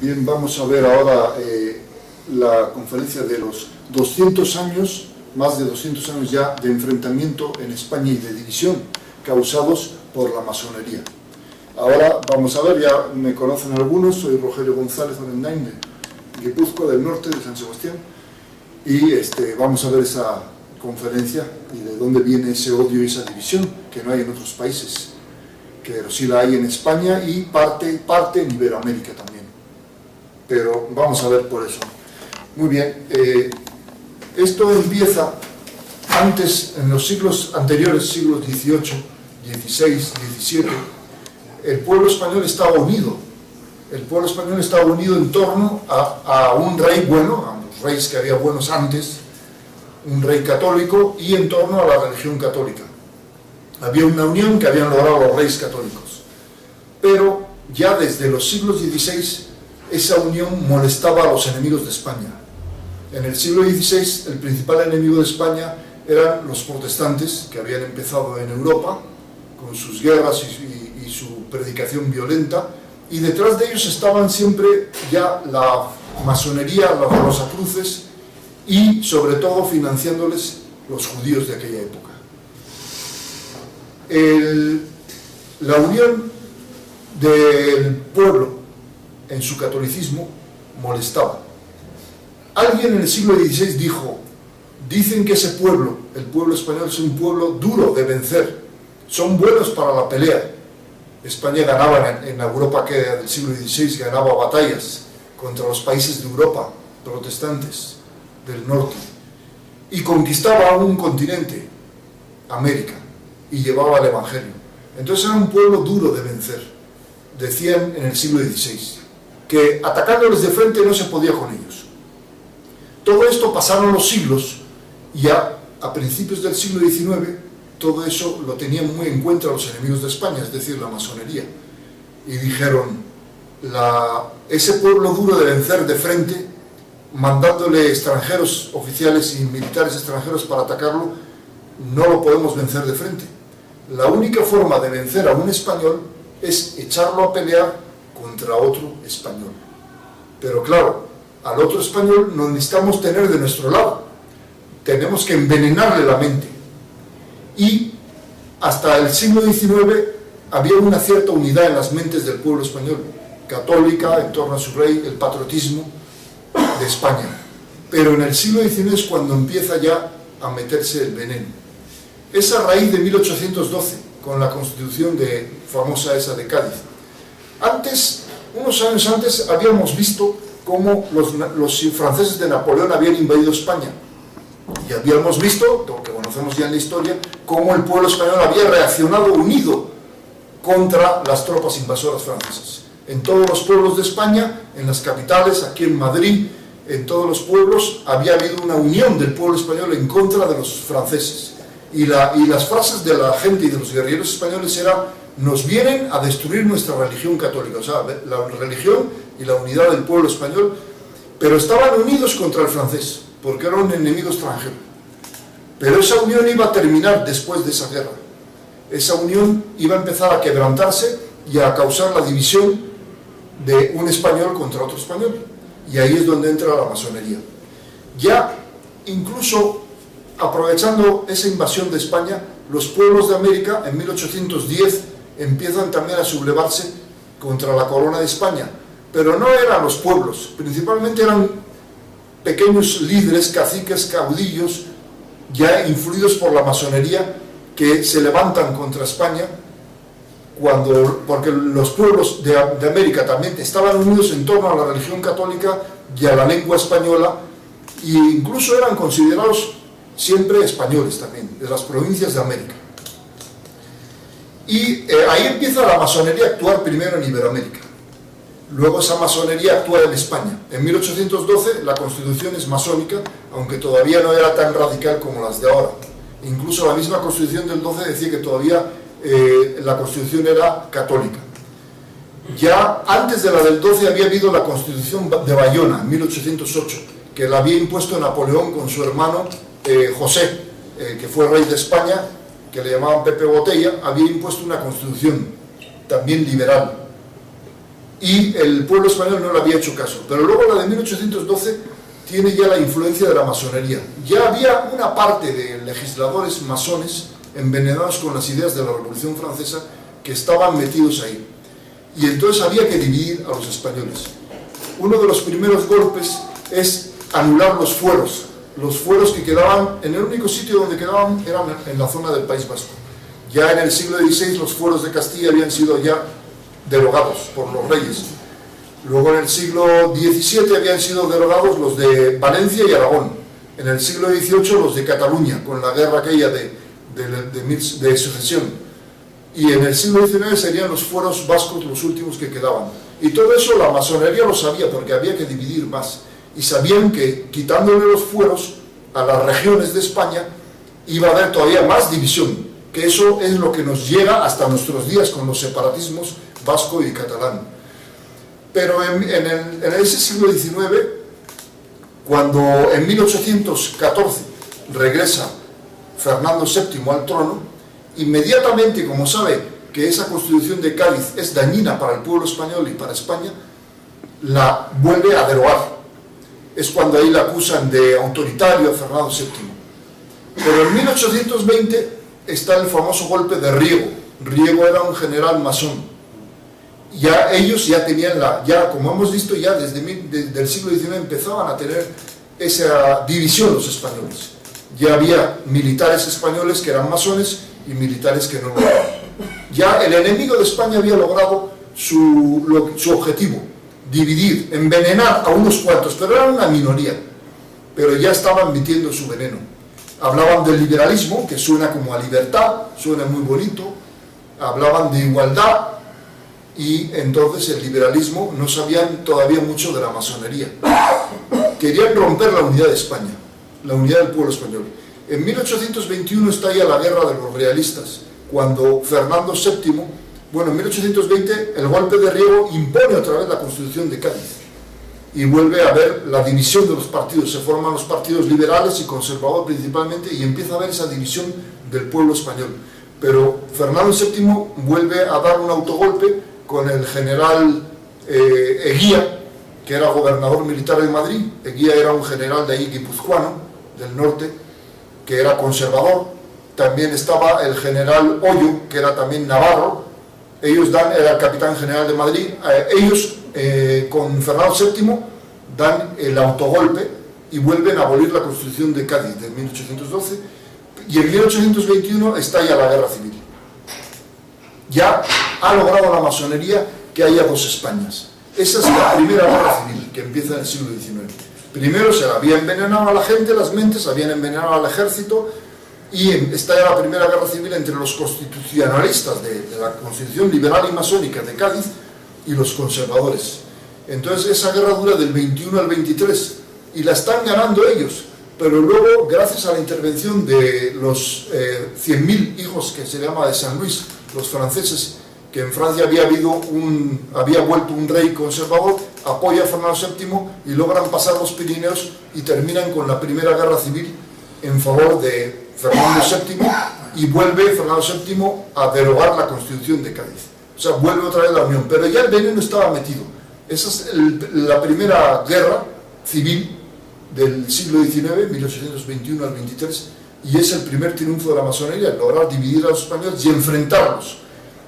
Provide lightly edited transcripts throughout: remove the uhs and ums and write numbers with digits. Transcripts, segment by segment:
Bien, vamos a ver ahora la conferencia de los 200 años, más de 200 años ya de enfrentamiento en España y de división causados por la masonería. Ahora vamos a ver, ya me conocen algunos, soy Rogelio González Orendain de Guipúzcoa, del norte de San Sebastián, y vamos a ver esa conferencia y de dónde viene ese odio y esa división que no hay en otros países, que sí la hay en España y parte en Iberoamérica también. Pero vamos a ver por eso. Muy bien, esto empieza antes, en los siglos anteriores, siglos XVIII, XVI, XVII, el pueblo español estaba unido. El pueblo español estaba unido en torno a un rey bueno, a los reyes que había buenos antes, un rey católico, y en torno a la religión católica. Había una unión que habían logrado los reyes católicos. Pero ya desde los siglos XVI, esa unión molestaba a los enemigos de España. En el siglo XVI, el principal enemigo de España eran los protestantes, que habían empezado en Europa, con sus guerras y su predicación violenta, y detrás de ellos estaban siempre ya la masonería, los rosacruces, y sobre todo financiándoles los judíos de aquella época. La unión del pueblo en su catolicismo molestaba. Alguien en el siglo XVI dijo: dicen que ese pueblo, el pueblo español, es un pueblo duro de vencer, son buenos para la pelea. España ganaba en la Europa que del siglo XVI, ganaba batallas contra los países de Europa protestantes del norte, y conquistaba un continente, América, y llevaba el Evangelio. Entonces era un pueblo duro de vencer, decían en el siglo XVI, que atacándoles de frente no se podía con ellos. Todo esto pasaron los siglos, y ya a principios del siglo XIX todo eso lo tenían muy en cuenta los enemigos de España, es decir, la masonería, y dijeron: ese pueblo duro de vencer de frente, mandándole extranjeros, oficiales y militares extranjeros para atacarlo, no lo podemos vencer de frente. La única forma de vencer a un español es echarlo a pelear contra otro español. Pero claro, al otro español no necesitamos tener de nuestro lado, tenemos que envenenarle la mente. Y hasta el siglo XIX había una cierta unidad en las mentes del pueblo español, católica, en torno a su rey, el patriotismo de España. Pero en el siglo XIX es cuando empieza ya a meterse el veneno. Es a raíz de 1812, con la constitución famosa esa de Cádiz. Antes, unos años antes, habíamos visto cómo los franceses de Napoleón habían invadido España. Y habíamos visto, lo que conocemos ya en la historia, cómo el pueblo español había reaccionado unido contra las tropas invasoras francesas. En todos los pueblos de España, en las capitales, aquí en Madrid, en todos los pueblos, había habido una unión del pueblo español en contra de los franceses. Y las frases de la gente y de los guerrilleros españoles eran: nos vienen a destruir nuestra religión católica, o sea, la religión y la unidad del pueblo español, pero estaban unidos contra el francés, porque era un enemigo extranjero. Pero esa unión iba a terminar después de esa guerra. Esa unión iba a empezar a quebrantarse y a causar la división de un español contra otro español. Y ahí es donde entra la masonería. Ya, incluso aprovechando esa invasión de España, los pueblos de América en 1810 empiezan también a sublevarse contra la corona de España. Pero no eran los pueblos, principalmente eran pequeños líderes, caciques, caudillos, ya influidos por la masonería, que se levantan contra España, porque los pueblos de América también estaban unidos en torno a la religión católica y a la lengua española, e incluso eran considerados siempre españoles también, de las provincias de América. Y ahí empieza la masonería a actuar primero en Iberoamérica. Luego esa masonería actúa en España. En 1812 la constitución es masónica, aunque todavía no era tan radical como las de ahora. Incluso la misma constitución del 12 decía que todavía la constitución era católica. Ya antes de la del 12 había habido la constitución de Bayona, en 1808, que la había impuesto Napoleón con su hermano José, que fue rey de España, que le llamaban Pepe Botella. Había impuesto una constitución también liberal. y el pueblo español no le había hecho caso. Pero luego la de 1812 tiene ya la influencia de la masonería. Ya había una parte de legisladores masones envenenados con las ideas de la Revolución Francesa que estaban metidos ahí. Y entonces había que dividir a los españoles. Uno de los primeros golpes es anular los fueros que quedaban, en el único sitio donde quedaban eran en la zona del País Vasco. Ya en el siglo XVI los fueros de Castilla habían sido ya derogados por los reyes. Luego en el siglo XVII habían sido derogados los de Valencia y Aragón. En el siglo XVIII los de Cataluña, con la guerra aquella de sucesión. Y en el siglo XIX serían los fueros vascos los últimos que quedaban. Y todo eso la masonería lo sabía, porque había que dividir más. Y sabían que quitándole los fueros a las regiones de España iba a haber todavía más división, que eso es lo que nos llega hasta nuestros días con los separatismos vasco y catalán. Pero en ese siglo XIX, cuando en 1814 regresa Fernando VII al trono, inmediatamente, como sabe que esa Constitución de Cádiz es dañina para el pueblo español y para España, la vuelve a derogar. Es cuando ahí la acusan de autoritario a Fernando VII. Pero en 1820 está el famoso golpe de Riego. Riego era un general masón. Ya ellos ya tenían como hemos visto, ya desde el siglo XIX empezaban a tener esa división los españoles. Ya había militares españoles que eran masones y militares que no lo eran. Ya el enemigo de España había logrado su objetivo, dividir, envenenar a unos cuantos, pero eran una minoría, pero ya estaban metiendo su veneno. Hablaban del liberalismo, que suena como a libertad, suena muy bonito, hablaban de igualdad, y entonces el liberalismo no sabían todavía mucho de la masonería. Querían romper la unidad de España, la unidad del pueblo español. En 1821 estalla la guerra de los realistas, cuando Fernando VII, en 1820 el golpe de Riego impone otra vez la Constitución de Cádiz y vuelve a haber la división de los partidos. Se forman los partidos liberales y conservadores principalmente, y empieza a haber esa división del pueblo español. Pero Fernando VII vuelve a dar un autogolpe con el general Eguía, que era gobernador militar de Madrid. Eguía era un general de ahí guipuzcoano, del norte, que era conservador. También estaba el general Hoyo, que era también navarro. Era el capitán general de Madrid. Ellos, con Fernando VII, dan el autogolpe y vuelven a abolir la Constitución de Cádiz de 1812, y en 1821 estalla la Guerra Civil. Ya ha logrado la masonería que haya dos Españas. Esa es la primera guerra civil que empieza en el siglo XIX. Primero se había envenenado a la gente, las mentes, habían envenenado al ejército, y estalla la primera guerra civil entre los constitucionalistas de la Constitución liberal y masónica de Cádiz y los conservadores. Entonces esa guerra dura del 21 al 23 y la están ganando ellos, pero luego, gracias a la intervención de los 100.000 hijos, que se llama de San Luis, los franceses, que en Francia había vuelto un rey conservador, apoya a Fernando VII y logran pasar los Pirineos y terminan con la primera guerra civil en favor de Fernando VII, y vuelve Fernando VII a derogar la Constitución de Cádiz. O sea, vuelve otra vez la unión, pero ya el veneno estaba metido. Esa es la primera guerra civil del siglo XIX, 1821 al 23, y es el primer triunfo de la masonería, lograr dividir a los españoles y enfrentarlos.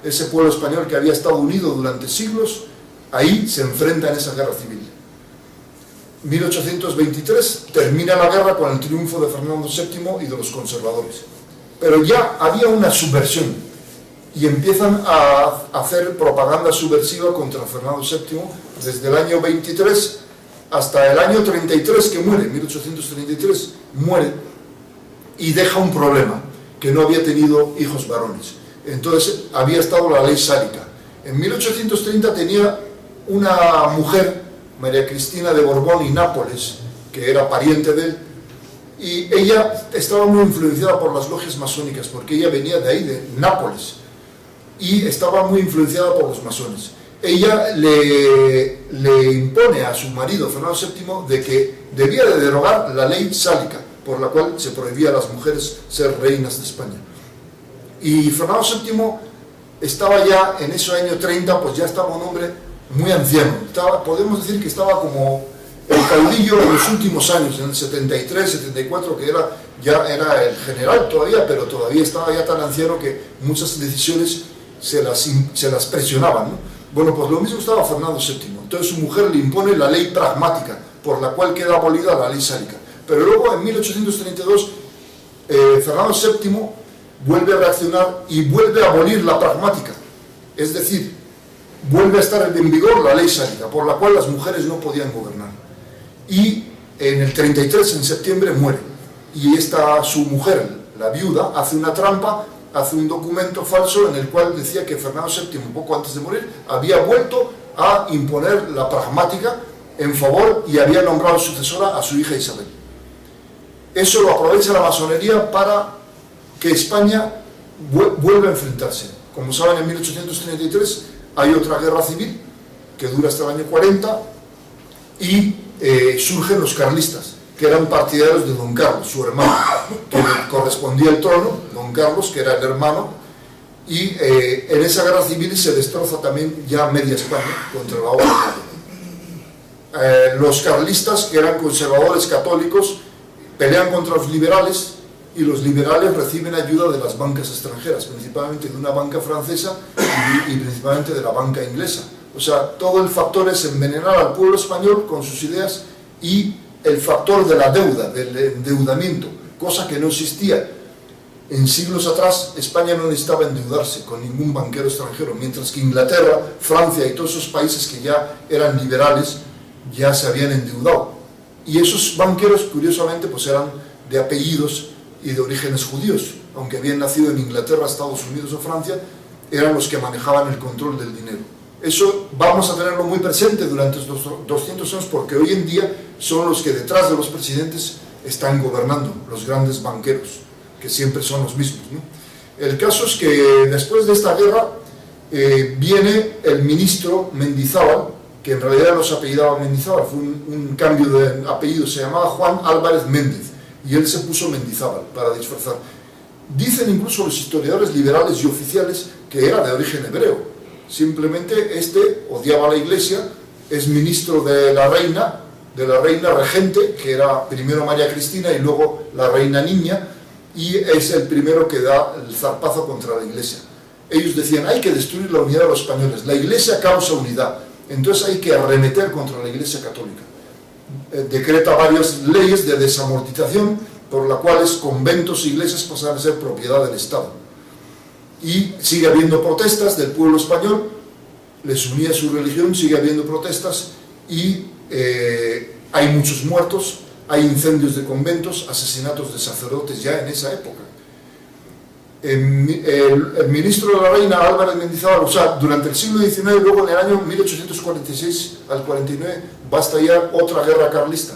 Ese pueblo español que había estado unido durante siglos, ahí se enfrenta en esa guerra civil. 1823 termina la guerra con el triunfo de Fernando VII y de los conservadores. Pero ya había una subversión y empiezan a hacer propaganda subversiva contra Fernando VII desde el año 23 hasta el año 33, que muere, 1833, muere y deja un problema, que no había tenido hijos varones. Entonces había estado la ley sálica. En 1830 tenía una mujer, María Cristina de Borbón y Nápoles, que era pariente de él, y ella estaba muy influenciada por las logias masónicas, porque ella venía de ahí, de Nápoles, y estaba muy influenciada por los masones. Ella le impone a su marido, Fernando VII, de que debía de derogar la ley sálica, por la cual se prohibía a las mujeres ser reinas de España. Y Fernando VII estaba ya en ese año 30, pues ya estaba un hombre muy anciano. Podemos decir que estaba como el caudillo en los últimos años, en el 73, 74, que ya era el general todavía, pero todavía estaba ya tan anciano que muchas decisiones se las presionaban, ¿no? Bueno, pues lo mismo estaba Fernando VII. Entonces su mujer le impone la ley pragmática, por la cual queda abolida la ley sálica. Pero luego, en 1832, Fernando VII vuelve a reaccionar y vuelve a abolir la pragmática. Es decir, vuelve a estar en vigor la ley sálica, por la cual las mujeres no podían gobernar. Y en el 33, en septiembre, muere. Y su mujer, la viuda, hace una trampa, hace un documento falso en el cual decía que Fernando VII, poco antes de morir, había vuelto a imponer la pragmática en favor y había nombrado sucesora a su hija Isabel. Eso lo aprovecha la masonería para que España vuelva a enfrentarse. Como saben, en 1833 hay otra guerra civil que dura hasta el año 40 y surgen los carlistas, que eran partidarios de don Carlos, su hermano, que le correspondía el trono, don Carlos, que era el hermano, y en esa guerra civil se destroza también ya media España contra la otra. Los carlistas, que eran conservadores católicos, pelean contra los liberales, y los liberales reciben ayuda de las bancas extranjeras, principalmente de una banca francesa y principalmente de la banca inglesa. O sea, todo el factor es envenenar al pueblo español con sus ideas y el factor de la deuda, del endeudamiento, cosa que no existía. En siglos atrás, España no necesitaba endeudarse con ningún banquero extranjero, mientras que Inglaterra, Francia y todos esos países que ya eran liberales, ya se habían endeudado. Y esos banqueros, curiosamente, pues eran de apellidos y de orígenes judíos, aunque habían nacido en Inglaterra, Estados Unidos o Francia, eran los que manejaban el control del dinero. Eso vamos a tenerlo muy presente durante estos 200 años, porque hoy en día son los que detrás de los presidentes están gobernando, los grandes banqueros, que siempre son los mismos, ¿no? El caso es que después de esta guerra viene el ministro Mendizábal, que en realidad no se apellidaba Mendizábal, fue un cambio de apellido, se llamaba Juan Álvarez Méndez, y él se puso Mendizábal para disfrazar. Dicen incluso los historiadores liberales y oficiales que era de origen hebreo. Simplemente odiaba a la iglesia, es ministro de la reina regente, que era primero María Cristina y luego la reina niña, y es el primero que da el zarpazo contra la iglesia. Ellos decían, hay que destruir la unidad de los españoles, la iglesia causa unidad, entonces hay que arremeter contra la iglesia católica. Decreta varias leyes de desamortización, por las cuales conventos e iglesias pasan a ser propiedad del Estado. Y sigue habiendo protestas del pueblo español, les unía su religión, sigue habiendo protestas y hay muchos muertos, hay incendios de conventos, asesinatos de sacerdotes ya en esa época. El ministro de la reina Álvarez Mendizábal, o sea, durante el siglo XIX, luego en el año 1846 al 49 va a estallar otra guerra carlista,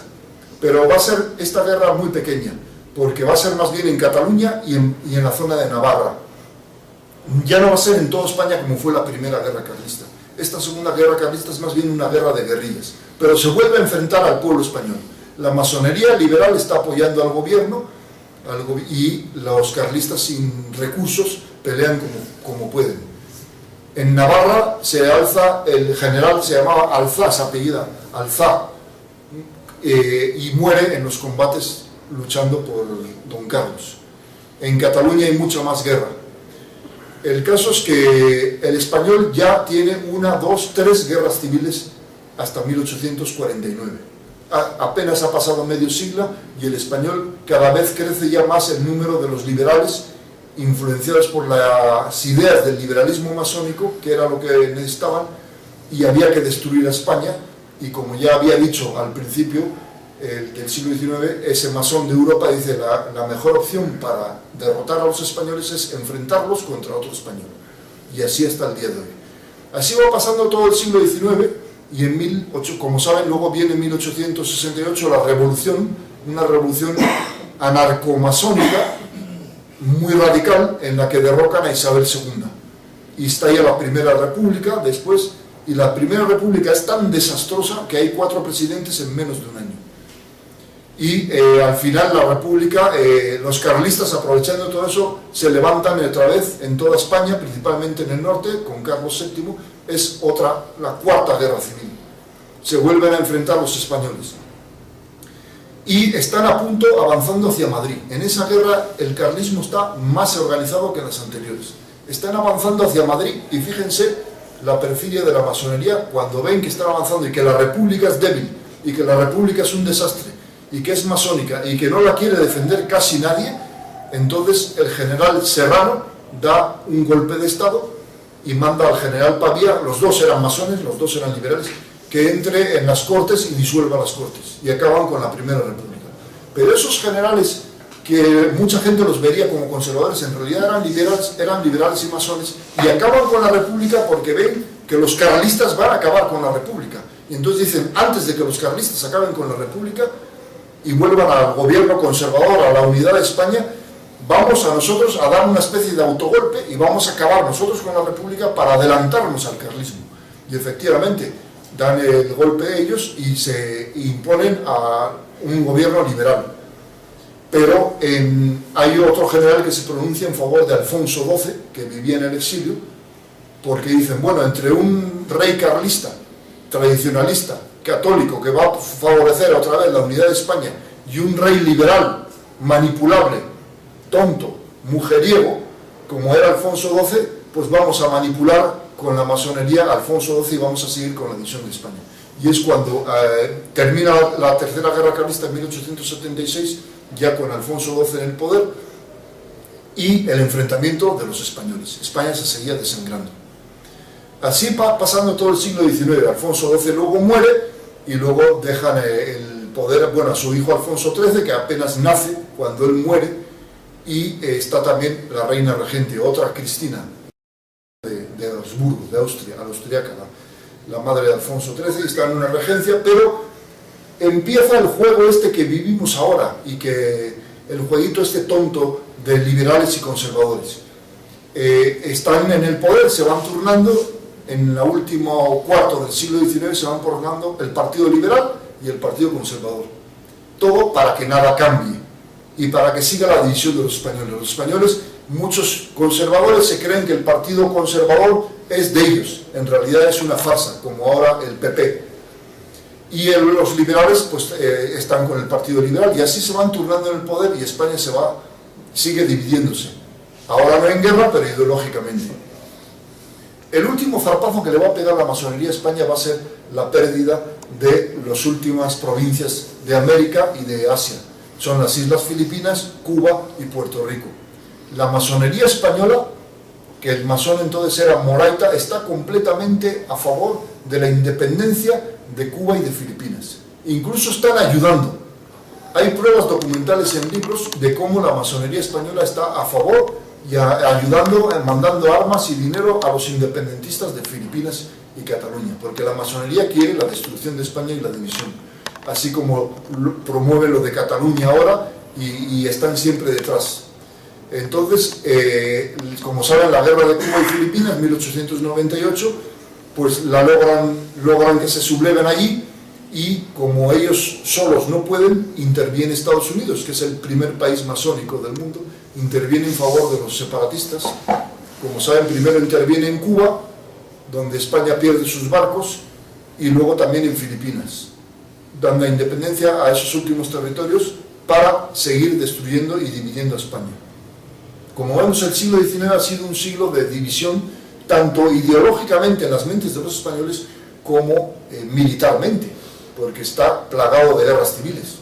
pero va a ser esta guerra muy pequeña, porque va a ser más bien en Cataluña y en la zona de Navarra. Ya no va a ser en toda España como fue la primera guerra carlista. Esta segunda guerra carlista es más bien una guerra de guerrillas, pero se vuelve a enfrentar al pueblo español. La masonería liberal está apoyando al gobierno y los carlistas sin recursos pelean como pueden. En Navarra se alza, el general se llamaba Alzá, se apellida Alzá, y muere en los combates luchando por don Carlos. En Cataluña hay mucha más guerra. El caso es que el español ya tiene 1, 2, 3 guerras civiles hasta 1849. Apenas ha pasado medio siglo y el español cada vez crece ya más el número de los liberales influenciados por las ideas del liberalismo masónico, que era lo que necesitaban, y había que destruir a España. Y como ya había dicho al principio del siglo XIX, ese masón de Europa dice la mejor opción para derrotar a los españoles es enfrentarlos contra otro español. Y así hasta el día de hoy. Así va pasando todo el siglo XIX y como saben, luego viene en 1868 la revolución, una revolución anarcomasónica muy radical en la que derrocan a Isabel II. Y estalla la Primera República después, y la Primera República es tan desastrosa que hay 4 presidentes en menos de un año. Y al final la República, los carlistas, aprovechando todo eso, se levantan otra vez en toda España, principalmente en el norte, con Carlos VII, es la cuarta guerra civil. Se vuelven a enfrentar los españoles. Y están a punto, avanzando hacia Madrid. En esa guerra el carlismo está más organizado que en las anteriores. Están avanzando hacia Madrid y fíjense la perfidia de la masonería cuando ven que están avanzando y que la república es débil y que la república es un desastre y que es masónica y que no la quiere defender casi nadie. Entonces el general Serrano da un golpe de estado y manda al general Pavía, los dos eran masones, los dos eran liberales, que entre en las Cortes y disuelva las Cortes y acaban con la Primera República. Pero esos generales, que mucha gente los vería como conservadores, en realidad eran liberales y masones, y acaban con la República porque ven que los carlistas van a acabar con la República. Y entonces dicen, antes de que los carlistas acaben con la República y vuelvan al gobierno conservador, a la unidad de España, vamos a nosotros a dar una especie de autogolpe y vamos a acabar nosotros con la República para adelantarnos al carlismo. Y efectivamente, dan el golpe ellos y se imponen a un gobierno liberal. Pero hay otro general que se pronuncia en favor de Alfonso XII, que vivía en el exilio, porque dicen, bueno, entre un rey carlista, tradicionalista, católico, que va a favorecer otra vez la unidad de España, y un rey liberal, manipulable, tonto, mujeriego, como era Alfonso XII, pues vamos a manipular con la masonería a Alfonso XII y vamos a seguir con la división de España. Y es cuando termina la Tercera Guerra Carlista en 1876, ya con Alfonso XII en el poder, y el enfrentamiento de los españoles. España se seguía desangrando. Así va pasando todo el siglo XIX. Alfonso XII luego muere y luego dejan el poder, bueno, a su hijo Alfonso XIII, que apenas nace cuando él muere, y está también la reina regente, otra Cristina, de Habsburgo, de Austria, la austriaca, la madre de Alfonso XIII, está en una regencia, pero empieza el juego este que vivimos ahora, y que el jueguito este tonto de liberales y conservadores. Están en el poder, se van turnando, en el último cuarto del siglo XIX se van turnando el Partido Liberal y el Partido Conservador. Todo para que nada cambie y para que siga la división de los españoles. Los españoles, muchos conservadores se creen que el Partido Conservador es de ellos, en realidad es una farsa, como ahora el PP. Y los liberales pues están con el Partido Liberal, y así se van turnando en el poder, y España sigue dividiéndose. Ahora no en guerra, pero ideológicamente. El último zarpazo que le va a pegar la masonería a España va a ser la pérdida de las últimas provincias de América y de Asia. Son las Islas Filipinas, Cuba y Puerto Rico. La masonería española, que el masón entonces era Moraita, está completamente a favor de la independencia de Cuba y de Filipinas. Incluso están ayudando. Hay pruebas documentales en libros de cómo la masonería española está a favor y ayudando, mandando armas y dinero a los independentistas de Filipinas y Cataluña, porque la masonería quiere la destrucción de España y la división, así como promueve lo de Cataluña ahora, y están siempre detrás. Entonces, como saben, la guerra de Cuba y Filipinas, 1898, pues logran que se subleven allí, y como ellos solos no pueden, interviene Estados Unidos, que es el primer país masónico del mundo, interviene en favor de los separatistas. Como saben, primero interviene en Cuba, donde España pierde sus barcos, y luego también en Filipinas, dando independencia a esos últimos territorios para seguir destruyendo y dividiendo a España. Como vemos, el siglo XIX ha sido un siglo de división, tanto ideológicamente en las mentes de los españoles como militarmente, porque está plagado de guerras civiles.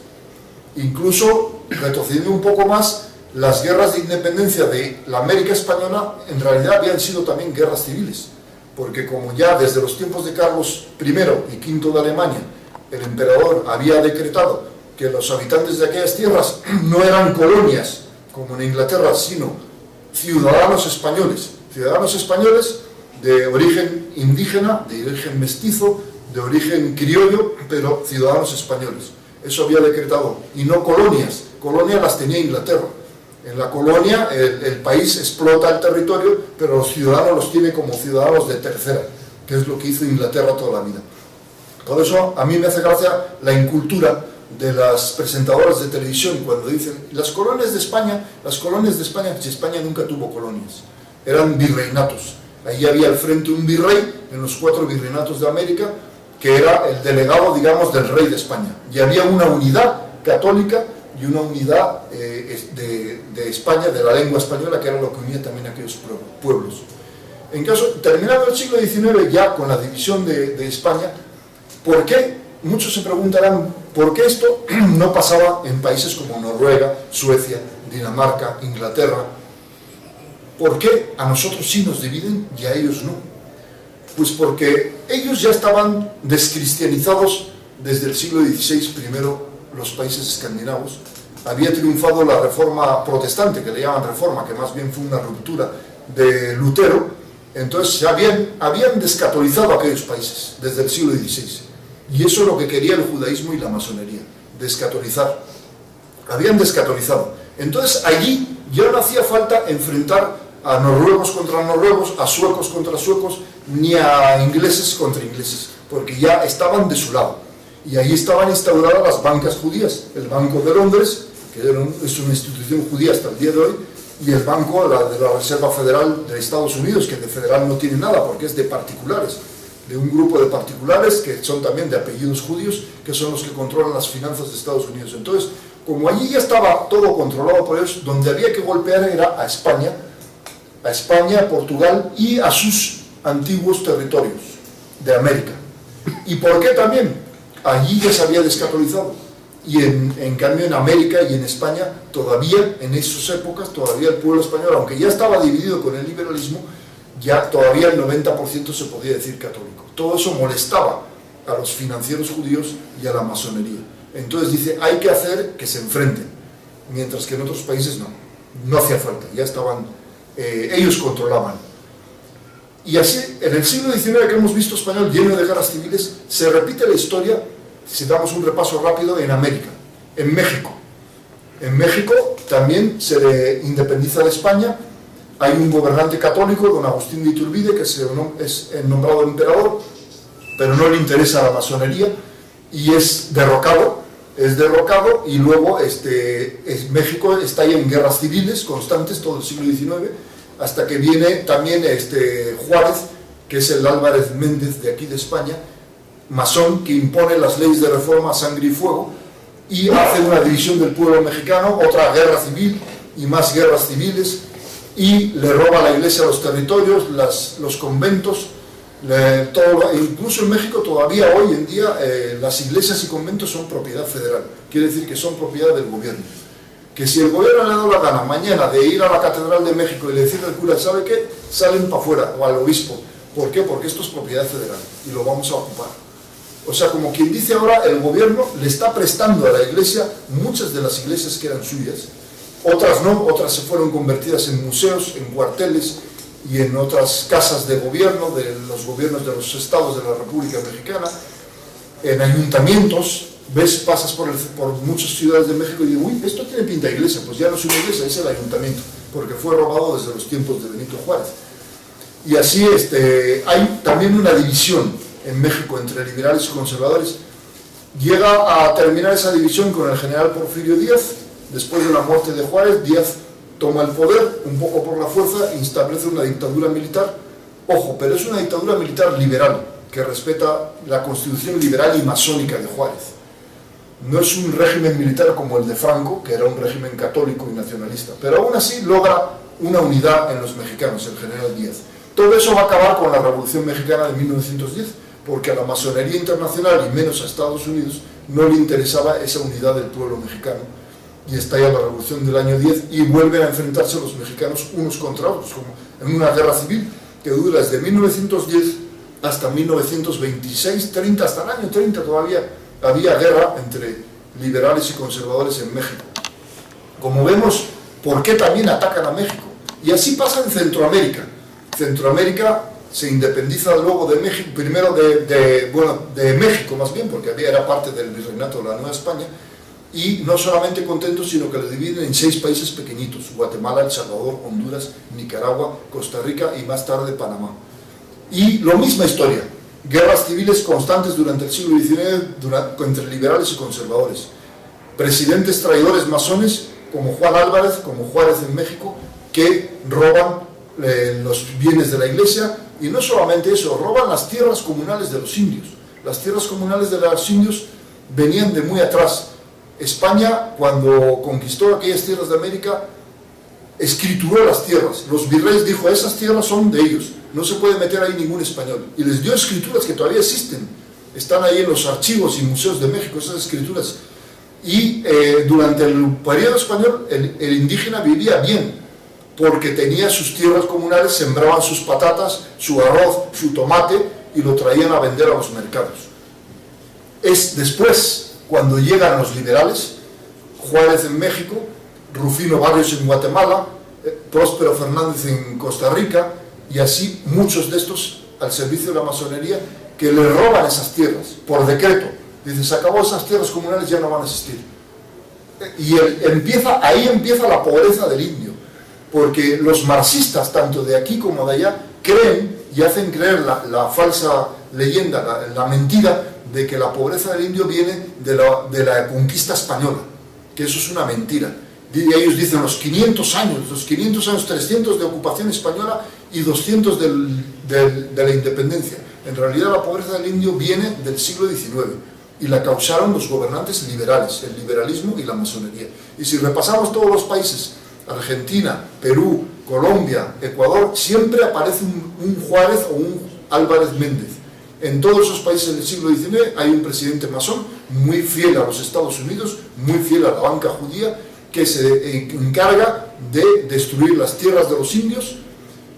Incluso, retrocediendo un poco más, las guerras de independencia de la América española en realidad habían sido también guerras civiles, porque como ya desde los tiempos de Carlos I y V de Alemania, el emperador había decretado que los habitantes de aquellas tierras no eran colonias, como en Inglaterra, sino ciudadanos españoles de origen indígena, de origen mestizo, de origen criollo, pero ciudadanos españoles. Eso había decretado, y no colonias. Colonias las tenía Inglaterra. En la colonia el país explota el territorio, pero los ciudadanos los tiene como ciudadanos de tercera, que es lo que hizo Inglaterra toda la vida. Por eso a mí me hace gracia la incultura de las presentadoras de televisión cuando dicen las colonias de España, si España nunca tuvo colonias, eran virreinatos. Ahí había al frente un virrey en los 4 virreinatos de América, que era el delegado, digamos, del rey de España. Y había una unidad católica y una unidad de España, de la lengua española, que era lo que unía también a aquellos pueblos. En caso, terminado el siglo XIX, ya con la división de España, ¿por qué? Muchos se preguntarán, ¿por qué esto no pasaba en países como Noruega, Suecia, Dinamarca, Inglaterra? ¿Por qué a nosotros sí nos dividen y a ellos no? Pues porque ellos ya estaban descristianizados desde el siglo XVI, primero los países escandinavos. Había triunfado la reforma protestante, que le llaman reforma, que más bien fue una ruptura de Lutero. Entonces habían descatolizado aquellos países desde el siglo XVI. Y eso es lo que quería el judaísmo y la masonería, descatolizar. Habían descatolizado. Entonces allí ya no hacía falta enfrentar a noruegos contra noruegos, a suecos contra suecos, ni a ingleses contra ingleses, porque ya estaban de su lado. Y ahí estaban instauradas las bancas judías, el Banco de Londres, que es una institución judía hasta el día de hoy, y el Banco de la Reserva Federal de Estados Unidos, que de federal no tiene nada, porque es de particulares, de un grupo de particulares que son también de apellidos judíos, que son los que controlan las finanzas de Estados Unidos. Entonces, como allí ya estaba todo controlado por ellos, donde había que golpear era a España, Portugal y a sus antiguos territorios de América. ¿Y por qué también? Allí ya se había descatolizado. Y en cambio en América y en España todavía, en esas épocas, todavía el pueblo español, aunque ya estaba dividido con el liberalismo, ya todavía el 90% se podía decir católico. Todo eso molestaba a los financieros judíos y a la masonería. Entonces dice, hay que hacer que se enfrenten, mientras que en otros países no hacía falta, ya estaban, ellos controlaban. Y así, en el siglo XIX que hemos visto español lleno de guerras civiles, se repite la historia, si damos un repaso rápido, en América, en México. En México también se le independiza de España, hay un gobernante católico, don Agustín de Iturbide, que es nombrado emperador, pero no le interesa la masonería, y es derrocado, y luego México está ahí en guerras civiles constantes todo el siglo XIX, hasta que viene también Juárez, que es el Álvarez Méndez de aquí de España, masón, que impone las leyes de reforma a sangre y fuego, y hace una división del pueblo mexicano, otra guerra civil, y más guerras civiles, y le roba a la iglesia los territorios, los conventos, incluso en México todavía hoy en día las iglesias y conventos son propiedad federal, quiere decir que son propiedad del gobierno, que si el gobierno le da la gana mañana de ir a la Catedral de México y le decirle al cura, ¿sabe qué? Salen para afuera, o al obispo. ¿Por qué? Porque esto es propiedad federal y lo vamos a ocupar. O sea, como quien dice ahora, el gobierno le está prestando a la iglesia muchas de las iglesias que eran suyas, otras no, otras se fueron convertidas en museos, en cuarteles y en otras casas de gobierno, de los gobiernos de los estados de la República Mexicana, en ayuntamientos. Pasas por muchas ciudades de México y dices, uy, esto tiene pinta de iglesia, pues ya no es una iglesia, es el ayuntamiento, porque fue robado desde los tiempos de Benito Juárez. Y así hay también una división en México entre liberales y conservadores. Llega a terminar esa división con el general Porfirio Díaz. Después de la muerte de Juárez, Díaz toma el poder, un poco por la fuerza, e establece una dictadura militar. Ojo, pero es una dictadura militar liberal, que respeta la constitución liberal y masónica de Juárez. No es un régimen militar como el de Franco, que era un régimen católico y nacionalista, pero aún así logra una unidad en los mexicanos, el general Díaz. Todo eso va a acabar con la Revolución Mexicana de 1910, porque a la masonería internacional, y menos a Estados Unidos, no le interesaba esa unidad del pueblo mexicano, y estalla la Revolución del año 10, y vuelven a enfrentarse los mexicanos unos contra otros, como en una guerra civil que dura desde 1910 hasta 1926, 30, hasta el año 30 todavía había guerra entre liberales y conservadores en México. Como vemos, ¿por qué también atacan a México? Y así pasa en Centroamérica. Centroamérica se independiza luego de México, primero de México más bien, porque era parte del virreinato de la Nueva España, y no solamente contentos, sino que lo dividen en 6 países pequeñitos: Guatemala, El Salvador, Honduras, Nicaragua, Costa Rica y más tarde Panamá. Y la misma historia, guerras civiles constantes durante el siglo XIX entre liberales y conservadores, presidentes traidores masones como Juan Álvarez, como Juárez en México, que roban los bienes de la iglesia, y no solamente eso, roban las tierras comunales de los indios. Las tierras comunales de los indios venían de muy atrás. España, cuando conquistó aquellas tierras de América, escrituró las tierras. Los virreyes dijo, esas tierras son de ellos, no se puede meter ahí ningún español. Y les dio escrituras que todavía existen. Están ahí en los archivos y museos de México, esas escrituras. Y durante el periodo español, el indígena vivía bien, porque tenía sus tierras comunales, sembraban sus patatas, su arroz, su tomate, y lo traían a vender a los mercados. Es después, cuando llegan los liberales, Juárez en México, Rufino Barrios en Guatemala, Próspero Fernández en Costa Rica, y así muchos de estos al servicio de la masonería, que le roban esas tierras, por decreto. Dicen, se acabó, esas tierras comunales ya no van a existir. Y ahí empieza la pobreza del indio, porque los marxistas, tanto de aquí como de allá, creen y hacen creer la falsa leyenda, la mentira, de que la pobreza del indio viene de la conquista española, que eso es una mentira. Y ellos dicen los 500 años, 300 de ocupación española y 200 de la independencia. En realidad la pobreza del indio viene del siglo XIX y la causaron los gobernantes liberales, el liberalismo y la masonería. Y si repasamos todos los países, Argentina, Perú, Colombia, Ecuador, siempre aparece un Juárez o un Álvarez Méndez. En todos esos países del siglo XIX hay un presidente masón muy fiel a los Estados Unidos, muy fiel a la banca judía, que se encarga de destruir las tierras de los indios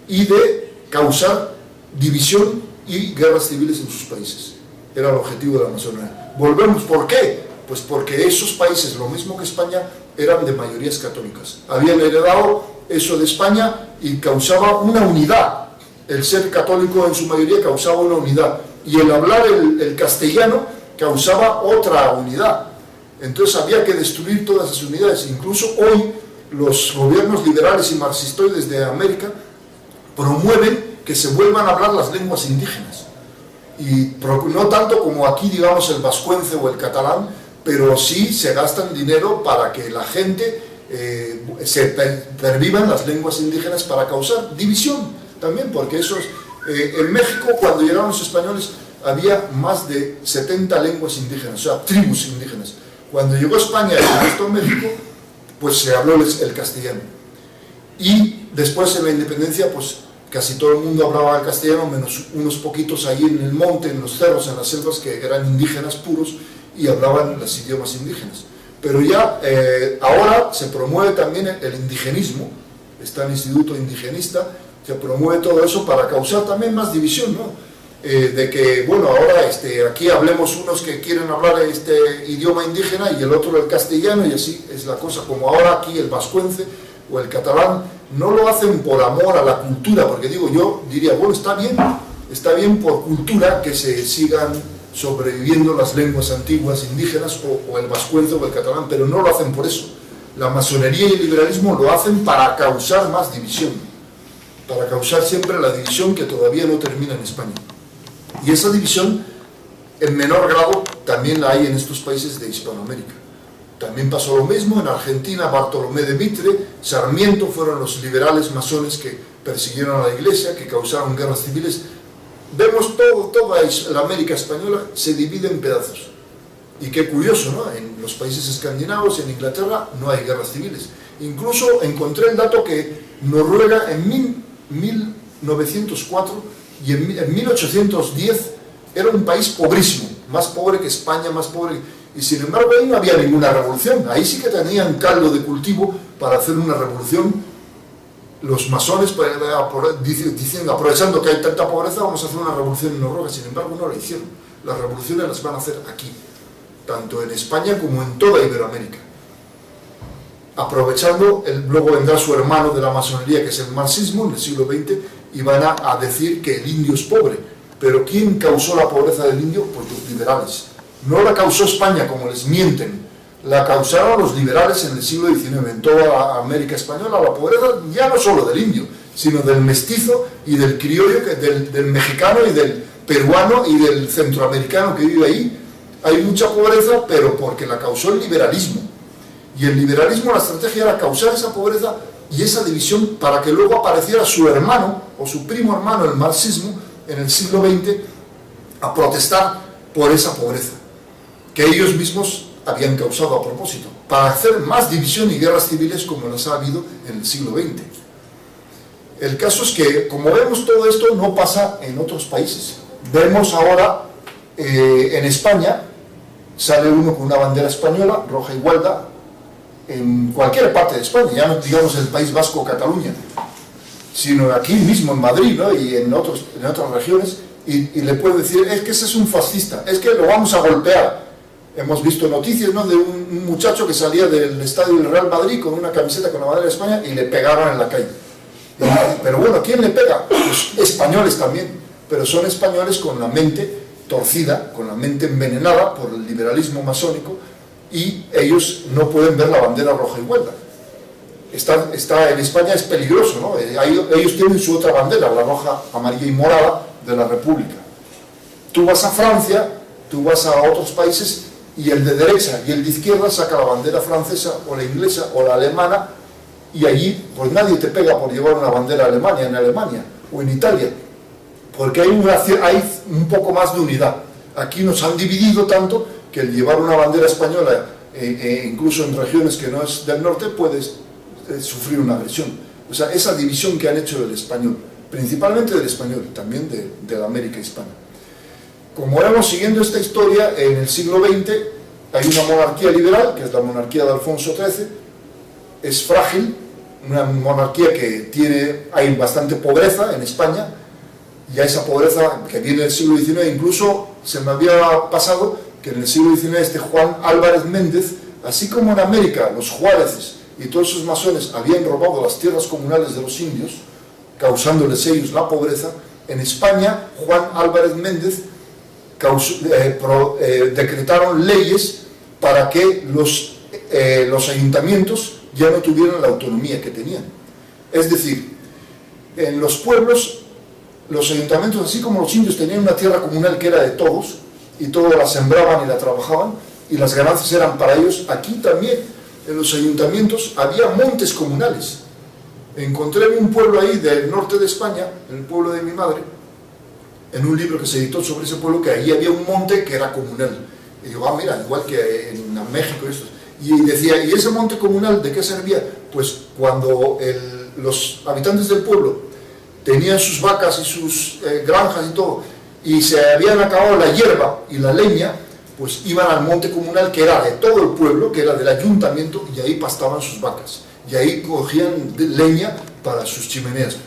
y de causar división y guerras civiles en sus países. Era el objetivo de la masonería. Volvemos, ¿por qué? Pues porque esos países, lo mismo que España, eran de mayorías católicas. Habían heredado eso de España y causaba una unidad. El ser católico en su mayoría causaba una unidad. Y el hablar el castellano causaba otra unidad. Entonces había que destruir todas esas unidades. Incluso hoy los gobiernos liberales y marxistoides de América promueven que se vuelvan a hablar las lenguas indígenas. Y no tanto como aquí, digamos, el vascuence o el catalán, pero sí se gastan dinero para que la gente se pervivan las lenguas indígenas para causar división también, porque eso es, en México, cuando llegaron los españoles, había más de 70 lenguas indígenas, o sea, tribus indígenas. Cuando llegó España y conquistó México, pues se habló el castellano. Y después en la independencia, pues casi todo el mundo hablaba el castellano, menos unos poquitos ahí en el monte, en los cerros, en las selvas, que eran indígenas puros y hablaban los idiomas indígenas. Pero ya ahora se promueve también el indigenismo, está el Instituto Indigenista, se promueve todo eso para causar también más división, ¿no? De que, bueno, ahora aquí hablemos unos que quieren hablar este idioma indígena y el otro el castellano, y así es la cosa. Como ahora aquí el vascuence o el catalán no lo hacen por amor a la cultura, porque digo, yo diría, bueno, está bien por cultura que se sigan sobreviviendo las lenguas antiguas indígenas o el vascuence o el catalán, pero no lo hacen por eso. La masonería y el liberalismo lo hacen para causar más división, para causar siempre la división que todavía no termina en España. Y esa división, en menor grado, también la hay en estos países de Hispanoamérica. También pasó lo mismo en Argentina. Bartolomé de Mitre, Sarmiento fueron los liberales masones que persiguieron a la iglesia, que causaron guerras civiles. Vemos toda la América española se divide en pedazos. Y qué curioso, ¿no? En los países escandinavos, en Inglaterra, no hay guerras civiles. Incluso encontré el dato que Noruega en 1904 y en 1810 era un país pobrísimo, más pobre que España, más pobre, y sin embargo ahí no había ninguna revolución. Ahí sí que tenían caldo de cultivo para hacer una revolución. Los masones diciendo, aprovechando que hay tanta pobreza, vamos a hacer una revolución en Noruega. Sin embargo no la hicieron. Las revoluciones las van a hacer aquí, tanto en España como en toda Iberoamérica, aprovechando. Luego vendrá su hermano de la masonería, que es el marxismo, en el siglo XX, y van a decir que el indio es pobre. Pero ¿quién causó la pobreza del indio? Pues los liberales. No la causó España, como les mienten, la causaron los liberales en el siglo XIX. En toda América española la pobreza ya no solo del indio, sino del mestizo y del criollo, del mexicano y del peruano y del centroamericano que vive ahí. Hay mucha pobreza, pero porque la causó el liberalismo. Y el liberalismo, la estrategia era causar esa pobreza y esa división para que luego apareciera su hermano o su primo hermano, el marxismo, en el siglo XX, a protestar por esa pobreza que ellos mismos habían causado a propósito, para hacer más división y guerras civiles como las ha habido en el siglo XX. El caso es que, como vemos, todo esto no pasa en otros países. Vemos ahora en España, sale uno con una bandera española, roja igualdad, en cualquier parte de España, ya no digamos el País Vasco o Cataluña, sino aquí mismo en Madrid, ¿no? Y en otras regiones, y le puede decir, es que ese es un fascista, es que lo vamos a golpear. Hemos visto noticias, ¿no?, de un muchacho que salía del estadio del Real Madrid con una camiseta con la bandera de España y le pegaron en la calle. Pero bueno, ¿quién le pega? Pues españoles también, pero son españoles con la mente torcida, con la mente envenenada por el liberalismo masónico, y ellos no pueden ver la bandera roja igualdad. En España es peligroso, ¿no? Ellos tienen su otra bandera, la roja, amarilla y morada de la República. Tú vas a Francia, tú vas a otros países, y el de derecha y el de izquierda saca la bandera francesa o la inglesa o la alemana, y allí pues nadie te pega por llevar una bandera alemana en Alemania o en Italia, porque hay un poco más de unidad. Aquí nos han dividido tanto que el llevar una bandera española, incluso en regiones que no es del norte, puedes sufrir una agresión. O sea, esa división que han hecho del español, principalmente del español, también de la América hispana. Como vemos, siguiendo esta historia, en el siglo XX hay una monarquía liberal, que es la monarquía de Alfonso XIII, es frágil, una monarquía que hay bastante pobreza en España, y a esa pobreza que viene del siglo XIX, incluso se me había pasado que en el siglo XIX este Juan Álvarez Méndez, así como en América los Juárezes y todos esos masones habían robado las tierras comunales de los indios, causándoles ellos la pobreza, en España Juan Álvarez Méndez decretaron leyes para que los ayuntamientos ya no tuvieran la autonomía que tenían. Es decir, en los pueblos, los ayuntamientos, así como los indios tenían una tierra comunal que era de todos, y todos la sembraban y la trabajaban, y las ganancias eran para ellos, aquí también, en los ayuntamientos, había montes comunales. Encontré en un pueblo ahí del norte de España, en el pueblo de mi madre, en un libro que se editó sobre ese pueblo, que ahí había un monte que era comunal. Y digo, mira, igual que en México esto. Y decía, ¿y ese monte comunal de qué servía? Pues cuando los habitantes del pueblo tenían sus vacas y sus granjas y todo, y se habían acabado la hierba y la leña, pues iban al monte comunal, que era de todo el pueblo, que era del ayuntamiento, y ahí pastaban sus vacas. Y ahí cogían leña para sus chimeneas.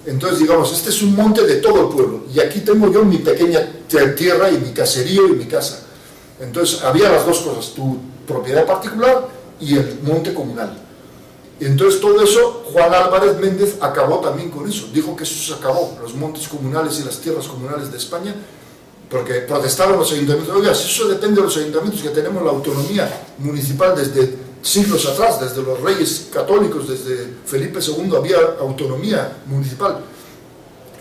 Entonces, digamos, este es un monte de todo el pueblo, y aquí tengo yo mi pequeña tierra y mi caserío y mi casa. Entonces, había las dos cosas, tu propiedad particular y el monte comunal. Y entonces todo eso, Juan Álvarez Méndez acabó también con eso, dijo que eso se acabó, los montes comunales y las tierras comunales de España, porque protestaron los ayuntamientos. Oiga, si eso depende de los ayuntamientos, que tenemos la autonomía municipal desde siglos atrás, desde los reyes católicos, desde Felipe II había autonomía municipal,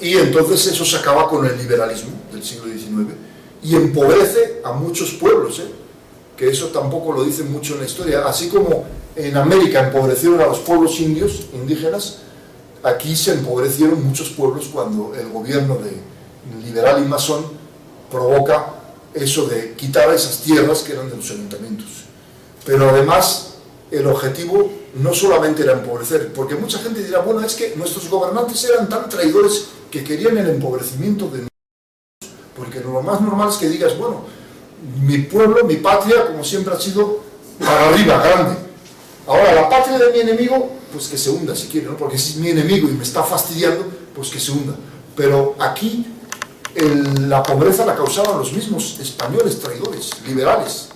y entonces eso se acaba con el liberalismo del siglo XIX y empobrece a muchos pueblos, que eso tampoco lo dicen mucho en la historia. Así como en América empobrecieron a los pueblos indígenas, aquí se empobrecieron muchos pueblos cuando el gobierno liberal y masón provoca eso de quitar esas tierras que eran de los ayuntamientos. Pero además el objetivo no solamente era empobrecer, porque mucha gente dirá, bueno, es que nuestros gobernantes eran tan traidores que querían el empobrecimiento de nosotros, porque lo más normal es que digas, bueno, mi pueblo, mi patria, como siempre ha sido para arriba, grande. Ahora, la patria de mi enemigo, pues que se hunda si quiere, ¿no? Porque si es mi enemigo y me está fastidiando, pues que se hunda. Pero aquí la pobreza la causaban los mismos españoles traidores, liberales.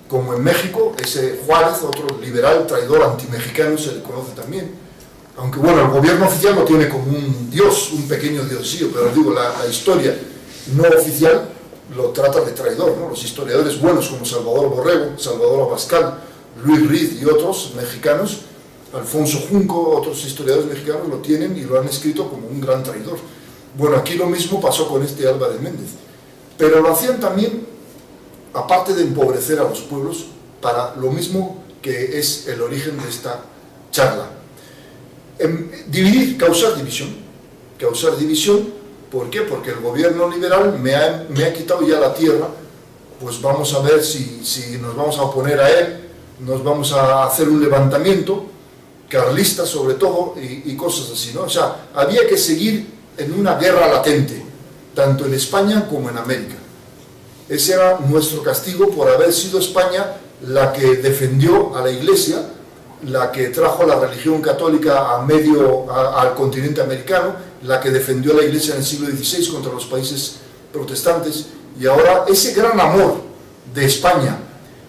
Como en México, ese Juárez, otro liberal traidor antimexicano, se le conoce también. Aunque bueno, el gobierno oficial lo tiene como un dios, un pequeño diosío, pero digo, la historia no oficial lo trata de traidor, ¿no? Los historiadores buenos como Salvador Borrego, Salvador Abascal, Luis Riz y otros mexicanos, Alfonso Junco, otros historiadores mexicanos lo tienen y lo han escrito como un gran traidor. Bueno, aquí lo mismo pasó con este Álvarez Méndez, pero lo hacían también, aparte de empobrecer a los pueblos, para lo mismo que es el origen de esta charla. dividir, causar división. Causar división, ¿por qué? Porque el gobierno liberal me ha quitado ya la tierra, pues vamos a ver si nos vamos a oponer a él, nos vamos a hacer un levantamiento, carlista sobre todo, y cosas así, ¿no? O sea, había que seguir en una guerra latente, tanto en España como en América. Ese era nuestro castigo por haber sido España la que defendió a la Iglesia, la que trajo la religión católica al continente americano, la que defendió a la Iglesia en el siglo XVI contra los países protestantes, y ahora ese gran amor de España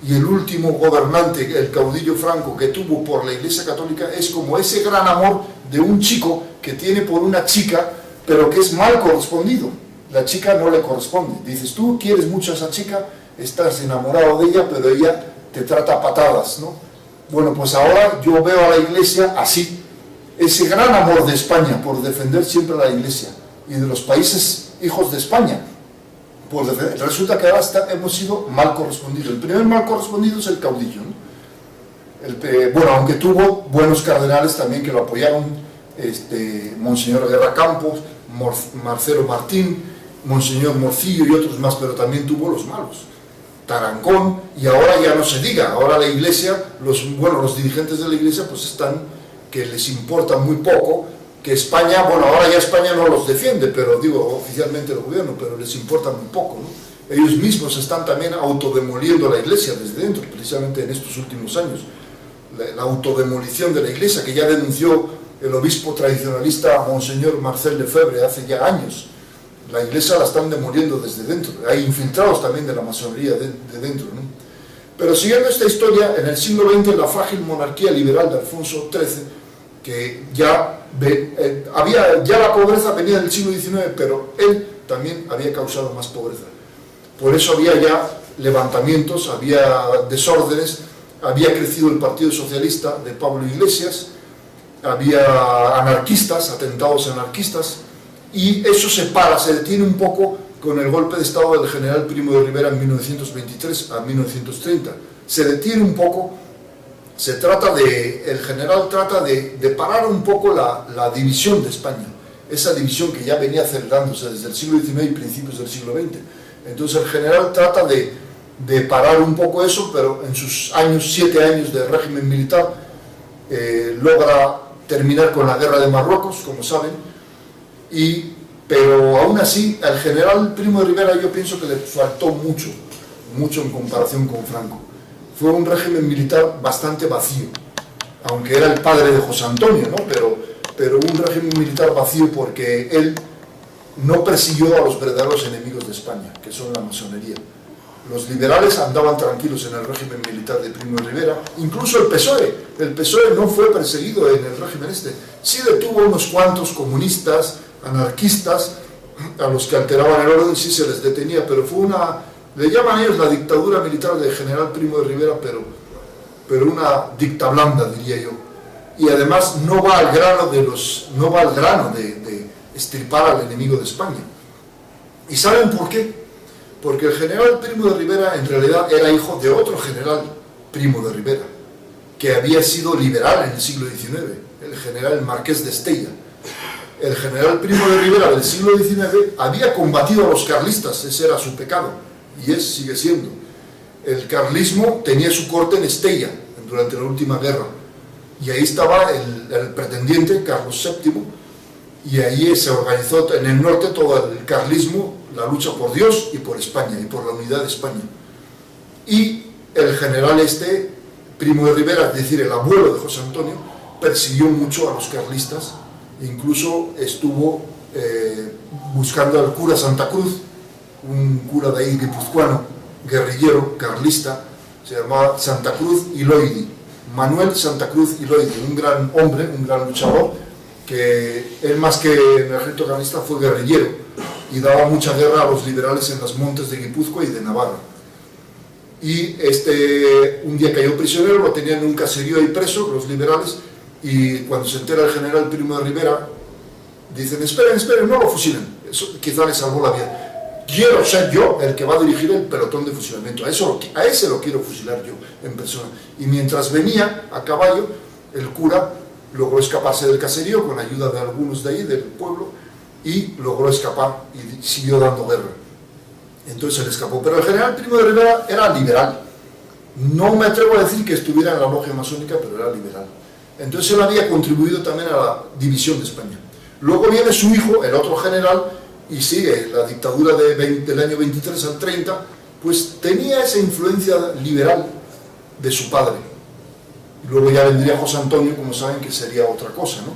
y el último gobernante, el caudillo Franco, que tuvo por la Iglesia católica, es como ese gran amor de un chico que tiene por una chica, pero que es mal correspondido. La chica no le corresponde. Dices, tú quieres mucho a esa chica, estás enamorado de ella, pero ella te trata a patadas, ¿no? Bueno, pues ahora yo veo a la Iglesia así, ese gran amor de España por defender siempre a la Iglesia y de los países hijos de España por defender. Resulta que ahora hemos sido mal correspondidos. El primer mal correspondido es el caudillo, ¿no? Bueno, aunque tuvo buenos cardenales también que lo apoyaron, Monseñor Guerra Campos, Marcelo Martín, Monseñor Morcillo y otros más, pero también tuvo los malos, Tarancón, y ahora ya no se diga. Ahora la Iglesia, los dirigentes de la Iglesia pues están, que les importa muy poco, que España, bueno, ahora ya España no los defiende, pero digo, oficialmente el gobierno, pero les importa muy poco, ¿no? Ellos mismos están también autodemoliendo la Iglesia desde dentro, precisamente en estos últimos años. La autodemolición de la Iglesia, que ya denunció el obispo tradicionalista Monseñor Marcel Lefebvre hace ya años. La Iglesia la están demoliendo desde dentro. Hay infiltrados también de la masonería de dentro, ¿no? Pero siguiendo esta historia, en el siglo XX la frágil monarquía liberal de Alfonso XIII, que ya la pobreza venía del siglo XIX, pero él también había causado más pobreza. Por eso había ya levantamientos, había desórdenes, había crecido el Partido Socialista de Pablo Iglesias, había anarquistas, atentados anarquistas, y eso se detiene un poco con el golpe de Estado del general Primo de Rivera en 1923 a 1930. Se detiene un poco, el general trata de parar un poco la división de España, esa división que ya venía acelerándose desde el siglo XIX y principios del siglo XX. Entonces el general trata de parar un poco eso, pero en sus 7 años de régimen militar logra terminar con la guerra de Marruecos, como saben, pero aún así al general Primo de Rivera yo pienso que le faltó mucho en comparación con Franco. Fue un régimen militar bastante vacío, aunque era el padre de José Antonio, ¿no? pero un régimen militar vacío porque él no persiguió a los verdaderos enemigos de España, que son la masonería. Los liberales andaban tranquilos en el régimen militar de Primo de Rivera, incluso el PSOE no fue perseguido en el régimen sí detuvo unos cuantos comunistas, anarquistas, a los que alteraban el orden, sí se les detenía, pero fue le llaman ellos la dictadura militar del general Primo de Rivera, pero una dicta blanda, diría yo, y además no va al grano de extirpar al enemigo de España. ¿Y saben por qué? Porque el general Primo de Rivera en realidad era hijo de otro general Primo de Rivera, que había sido liberal en el siglo XIX, el general Marqués de Estella. El general Primo de Rivera del siglo XIX había combatido a los carlistas, ese era su pecado, y sigue siendo. El carlismo tenía su corte en Estella durante la última guerra, y ahí estaba el pretendiente Carlos VII, y ahí se organizó en el norte todo el carlismo, la lucha por Dios y por España, y por la unidad de España. Y el general Primo de Rivera, es decir, el abuelo de José Antonio, persiguió mucho a los carlistas, incluso estuvo buscando al cura Santa Cruz, un cura de ahí guipuzcoano, guerrillero, carlista, se llamaba Santa Cruz Iloidi, Manuel Santa Cruz Iloidi, un gran hombre, un gran luchador, que él más que en el ejército carlista fue guerrillero y daba mucha guerra a los liberales en los montes de Guipúzcoa y de Navarra. Y un día cayó prisionero, lo tenían en un caserío ahí preso, los liberales, y cuando se entera el general Primo de Rivera, dicen, esperen, no lo fusilen. Eso quizá le salvó la vida. Quiero ser yo el que va a dirigir el pelotón de fusilamiento, a ese lo quiero fusilar yo en persona. Y mientras venía a caballo, el cura logró escaparse del caserío con ayuda de algunos de ahí, del pueblo, y logró escapar y siguió dando guerra. Entonces él escapó. Pero el general Primo de Rivera era liberal. No me atrevo a decir que estuviera en la logia masónica, pero era liberal. Entonces él había contribuido también a la división de España. Luego viene su hijo, el otro general, y sigue la dictadura del año 23 al 30, pues tenía esa influencia liberal de su padre. Luego ya vendría José Antonio, como saben, que sería otra cosa, ¿no?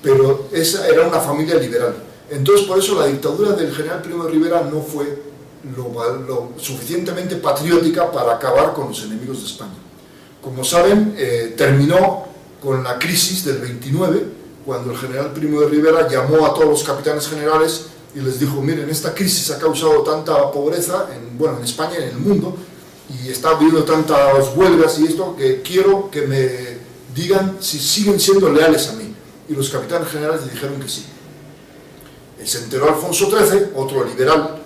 Pero esa era una familia liberal. Entonces, por eso la dictadura del general Primo de Rivera no fue lo suficientemente patriótica para acabar con los enemigos de España. Como saben, terminó con la crisis del 29, cuando el general Primo de Rivera llamó a todos los capitanes generales y les dijo: miren, esta crisis ha causado tanta pobreza, en España y en el mundo, y está habiendo tantas huelgas y esto, que quiero que me digan si siguen siendo leales a mí. Y los capitanes generales le dijeron que sí. Se enteró Alfonso XIII, otro liberal,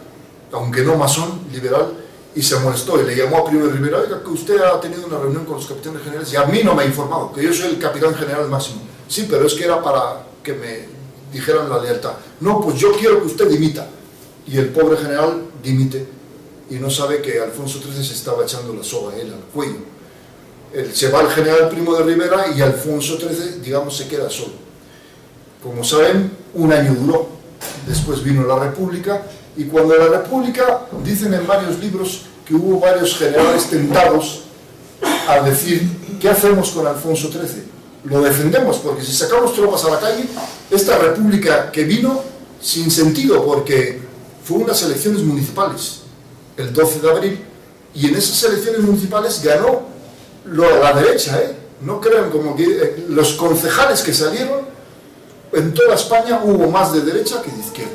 aunque no masón, liberal, y se molestó y le llamó a Primo de Rivera: oiga, que usted ha tenido una reunión con los capitanes generales y a mí no me ha informado, que yo soy el capitán general máximo. Sí, pero es que era para que me dijeran la lealtad. No, pues yo quiero que usted dimita. Y el pobre general dimite y no sabe que Alfonso XIII se estaba echando la soga a él al cuello. Se va el general Primo de Rivera y Alfonso XIII, digamos, se queda solo. Como saben, un año duró. Después vino la República, y cuando la República, dicen en varios libros que hubo varios generales tentados a decir: ¿qué hacemos con Alfonso XIII? Lo defendemos, porque si sacamos tropas a la calle, esta República que vino sin sentido, porque fue unas elecciones municipales el 12 de abril, y en esas elecciones municipales ganó la derecha, no crean, como que los concejales que salieron en toda España hubo más de derecha que de izquierda,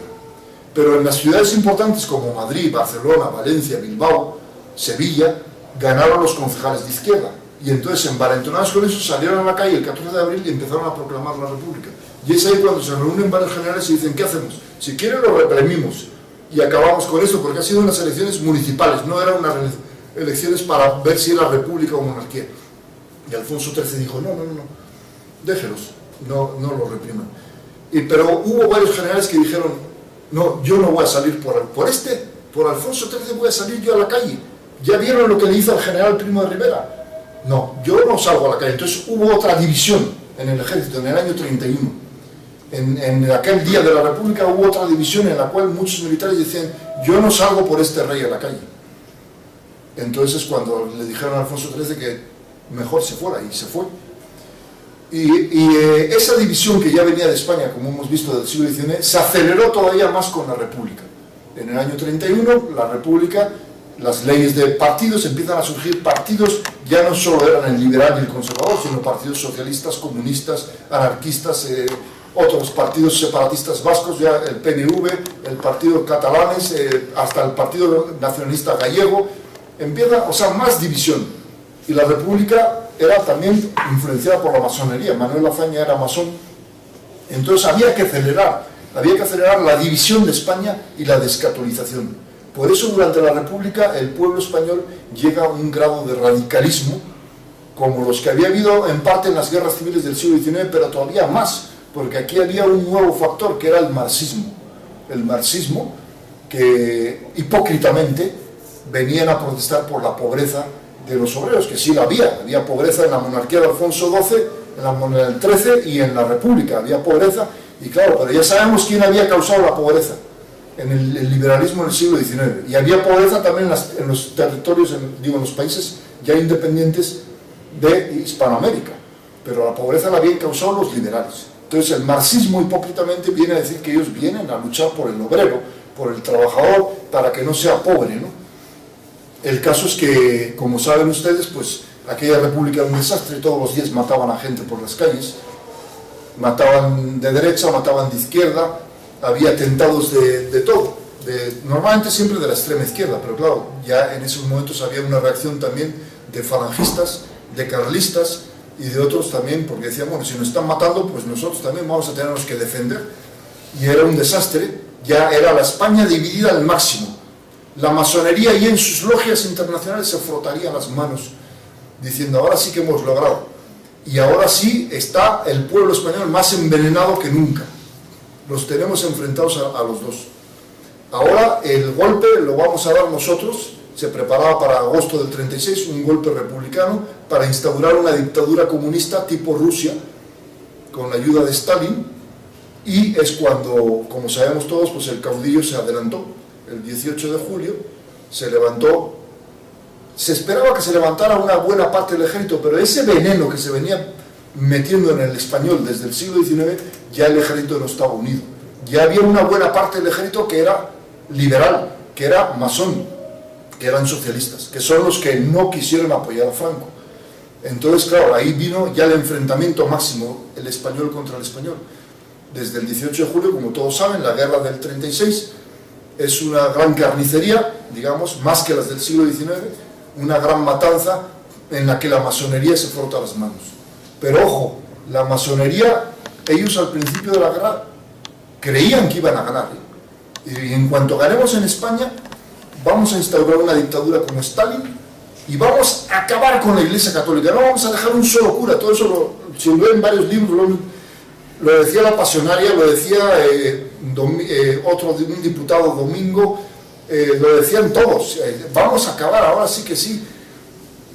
pero en las ciudades importantes como Madrid, Barcelona, Valencia, Bilbao, Sevilla, ganaron los concejales de izquierda, y entonces envalentonados con eso salieron a la calle el 14 de abril y empezaron a proclamar la República. Y es ahí cuando se reúnen varios generales y dicen: ¿qué hacemos? Si quieren lo reprimimos y acabamos con esto, porque ha sido unas elecciones municipales, no eran unas elecciones para ver si era república o monarquía. Y Alfonso XIII dijo: no, déjelos, no lo repriman. Pero hubo varios generales que dijeron: no, yo no voy a salir por Alfonso XIII voy a salir yo a la calle. ¿Ya vieron lo que le hizo al general Primo de Rivera? No, yo no salgo a la calle. Entonces hubo otra división en el ejército en el año 31. En aquel día de la República hubo otra división en la cual muchos militares decían: yo no salgo por este rey a la calle. Entonces cuando le dijeron a Alfonso XIII que mejor se fuera, y se fue. Y esa división que ya venía de España, como hemos visto, del siglo XIX, se aceleró todavía más con la República. En el año 31, la República, las leyes de partidos, empiezan a surgir partidos, ya no solo eran el liberal y el conservador, sino partidos socialistas, comunistas, anarquistas, otros partidos separatistas vascos, ya el PNV, el partido catalanes, hasta el partido nacionalista gallego. Empieza, más división. Y la República era también influenciada por la masonería. Manuel Azaña era masón. Entonces había que acelerar la división de España y la descatolización. Por eso durante la República el pueblo español llega a un grado de radicalismo como los que había habido en parte en las guerras civiles del siglo XIX, pero todavía más, porque aquí había un nuevo factor que era el marxismo. El marxismo, que hipócritamente venían a protestar por la pobreza de los obreros, que sí la había pobreza en la monarquía de Alfonso XII, en el XIII y en la República, había pobreza, y claro, pero ya sabemos quién había causado la pobreza en el liberalismo en el siglo XIX, y había pobreza también en los territorios, en los países ya independientes de Hispanoamérica, pero la pobreza la habían causado los liberales. Entonces el marxismo hipócritamente viene a decir que ellos vienen a luchar por el obrero, por el trabajador, para que no sea pobre, ¿no? El caso es que, como saben ustedes, pues aquella república era un desastre, todos los días mataban a gente por las calles, mataban de derecha, mataban de izquierda, había atentados de todo, normalmente siempre de la extrema izquierda, pero claro, ya en esos momentos había una reacción también de falangistas, de carlistas y de otros también, porque decían: bueno, si nos están matando, pues nosotros también vamos a tenernos que defender. Y era un desastre, ya era la España dividida al máximo. La masonería y en sus logias internacionales se frotarían las manos diciendo: ahora sí que hemos logrado. y ahora sí está el pueblo español más envenenado que nunca. Los tenemos enfrentados a los dos. Ahora el golpe lo vamos a dar nosotros. Se preparaba para agosto del 36 un golpe republicano para instaurar una dictadura comunista tipo Rusia, con la ayuda de Stalin, y es cuando, como sabemos todos, pues el caudillo se adelantó. El 18 de julio se levantó, se esperaba que se levantara una buena parte del ejército, pero ese veneno que se venía metiendo en el español desde el siglo XIX, ya el ejército no estaba unido. Ya había una buena parte del ejército que era liberal, que era masón, que eran socialistas, que son los que no quisieron apoyar a Franco. Entonces, claro, ahí vino ya el enfrentamiento máximo, el español contra el español. Desde el 18 de julio, como todos saben, la guerra del 36 es una gran carnicería, digamos, más que las del siglo XIX, una gran matanza en la que la masonería se frota las manos. Pero ojo, la masonería, ellos al principio de la guerra creían que iban a ganar, ¿eh? Y en cuanto ganemos en España, vamos a instaurar una dictadura como Stalin y vamos a acabar con la Iglesia Católica, no vamos a dejar un solo cura. Todo eso si lo ven en varios libros, lo decía la Pasionaria, lo decía un diputado Domingo, lo decían todos, vamos a acabar, ahora sí que sí.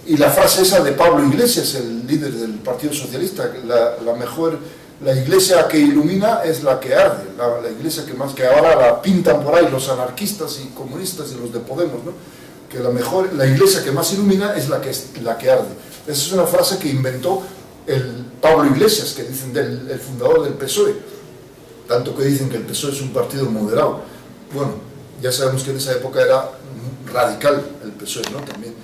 Y la frase esa de Pablo Iglesias, el líder del Partido Socialista, la iglesia que ilumina es la que arde, la iglesia que ahora la pintan por ahí los anarquistas y comunistas y los de Podemos, ¿no? Que la iglesia que más ilumina es la que arde. Esa es una frase que inventó el Pablo Iglesias, que dicen el fundador del PSOE, tanto que dicen que el PSOE es un partido moderado. Bueno, ya sabemos que en esa época era radical el PSOE, ¿no? También.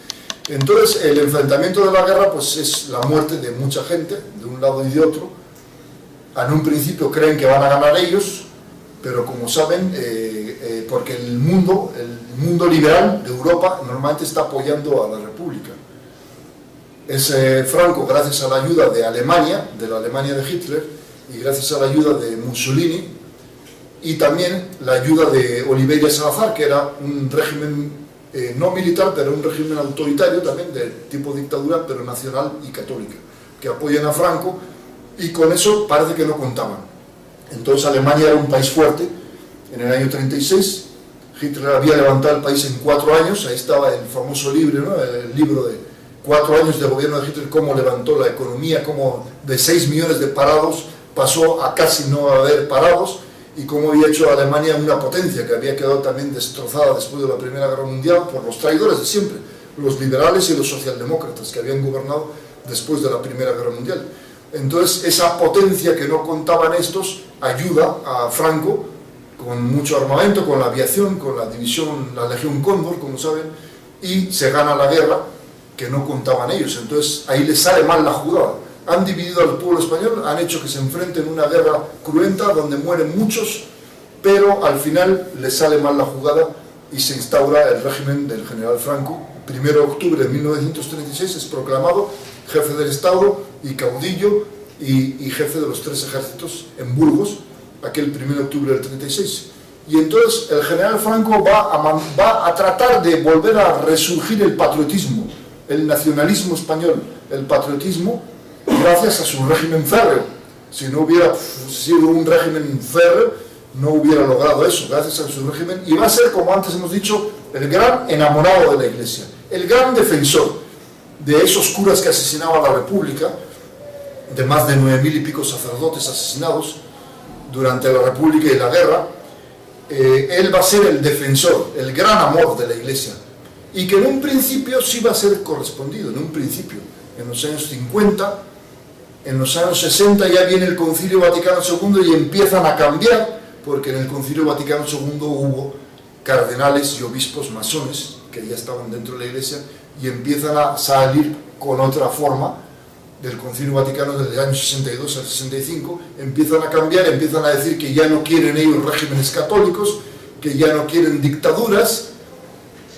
Entonces, el enfrentamiento de la guerra pues es la muerte de mucha gente, de un lado y de otro. En un principio creen que van a ganar ellos, pero como saben, porque el mundo liberal de Europa normalmente está apoyando a la República. Franco, gracias a la ayuda de Alemania, de la Alemania de Hitler, y gracias a la ayuda de Mussolini, y también la ayuda de Oliveira Salazar, que era un régimen no militar, pero un régimen autoritario también, de tipo dictadura, pero nacional y católica, que apoyan a Franco, y con eso parece que no contaban. Entonces Alemania era un país fuerte. En el año 36 Hitler había levantado el país en 4 años, ahí estaba el famoso libro, ¿no? El libro de 4 años de gobierno de Hitler, cómo levantó la economía, cómo de 6 millones de parados pasó a casi no haber parados, y cómo había hecho a Alemania una potencia que había quedado también destrozada después de la Primera Guerra Mundial por los traidores de siempre, los liberales y los socialdemócratas que habían gobernado después de la Primera Guerra Mundial. Entonces esa potencia que no contaban estos ayuda a Franco con mucho armamento, con la aviación, con la división, la Legión Cóndor, como saben, y se gana la guerra que no contaban ellos. Entonces ahí les sale mal la jugada. Han dividido al pueblo español, han hecho que se enfrenten en una guerra cruenta donde mueren muchos, pero al final les sale mal la jugada y se instaura el régimen del general Franco. 1 de octubre de 1936 es proclamado jefe del Estado y caudillo y jefe de los 3 ejércitos en Burgos, aquel 1 de octubre del 36. Y entonces el general Franco va a tratar de volver a resurgir el patriotismo, el nacionalismo español, el patriotismo, gracias a su régimen férreo. Si no hubiera sido un régimen férreo, no hubiera logrado eso, gracias a su régimen. Y va a ser, como antes hemos dicho, el gran enamorado de la Iglesia, el gran defensor de esos curas que asesinaban a la República, de más de 9.000 y pico sacerdotes asesinados durante la República y la guerra. Él va a ser el defensor, el gran amor de la Iglesia, y que en un principio sí va a ser correspondido, en un principio, en los años 50, en los años 60 ya viene el Concilio Vaticano II y empiezan a cambiar, porque en el Concilio Vaticano II hubo cardenales y obispos masones que ya estaban dentro de la Iglesia y empiezan a salir con otra forma del Concilio Vaticano desde el año 62 al 65, empiezan a cambiar, empiezan a decir que ya no quieren ellos regímenes católicos, que ya no quieren dictaduras,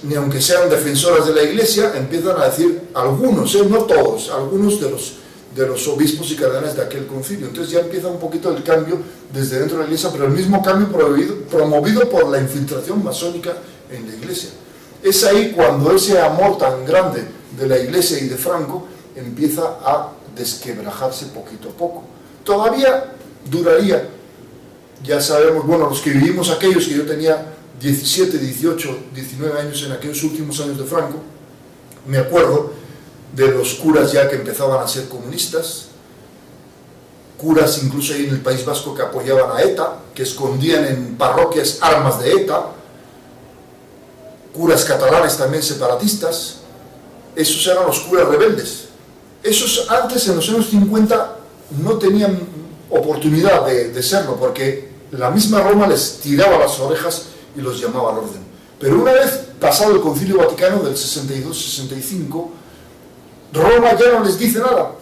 ni aunque sean defensoras de la Iglesia, empiezan a decir algunos, no todos, algunos de los obispos y cardenales de aquel concilio. Entonces ya empieza un poquito el cambio desde dentro de la Iglesia, pero el mismo cambio promovido por la infiltración masónica en la Iglesia. Es ahí cuando ese amor tan grande de la Iglesia y de Franco empieza a desquebrajarse poquito a poco. Todavía duraría, ya sabemos, bueno, los que vivimos aquellos, que yo tenía 17, 18, 19 años en aquellos últimos años de Franco, me acuerdo de los curas ya que empezaban a ser comunistas, curas incluso ahí en el País Vasco que apoyaban a ETA, que escondían en parroquias armas de ETA, curas catalanes también separatistas. Esos eran los curas rebeldes. Esos antes, en los años 50, no tenían oportunidad de serlo, porque la misma Roma les tiraba las orejas y los llamaba al orden. Pero una vez pasado el Concilio Vaticano del 62-65, Roma ya no les dice nada.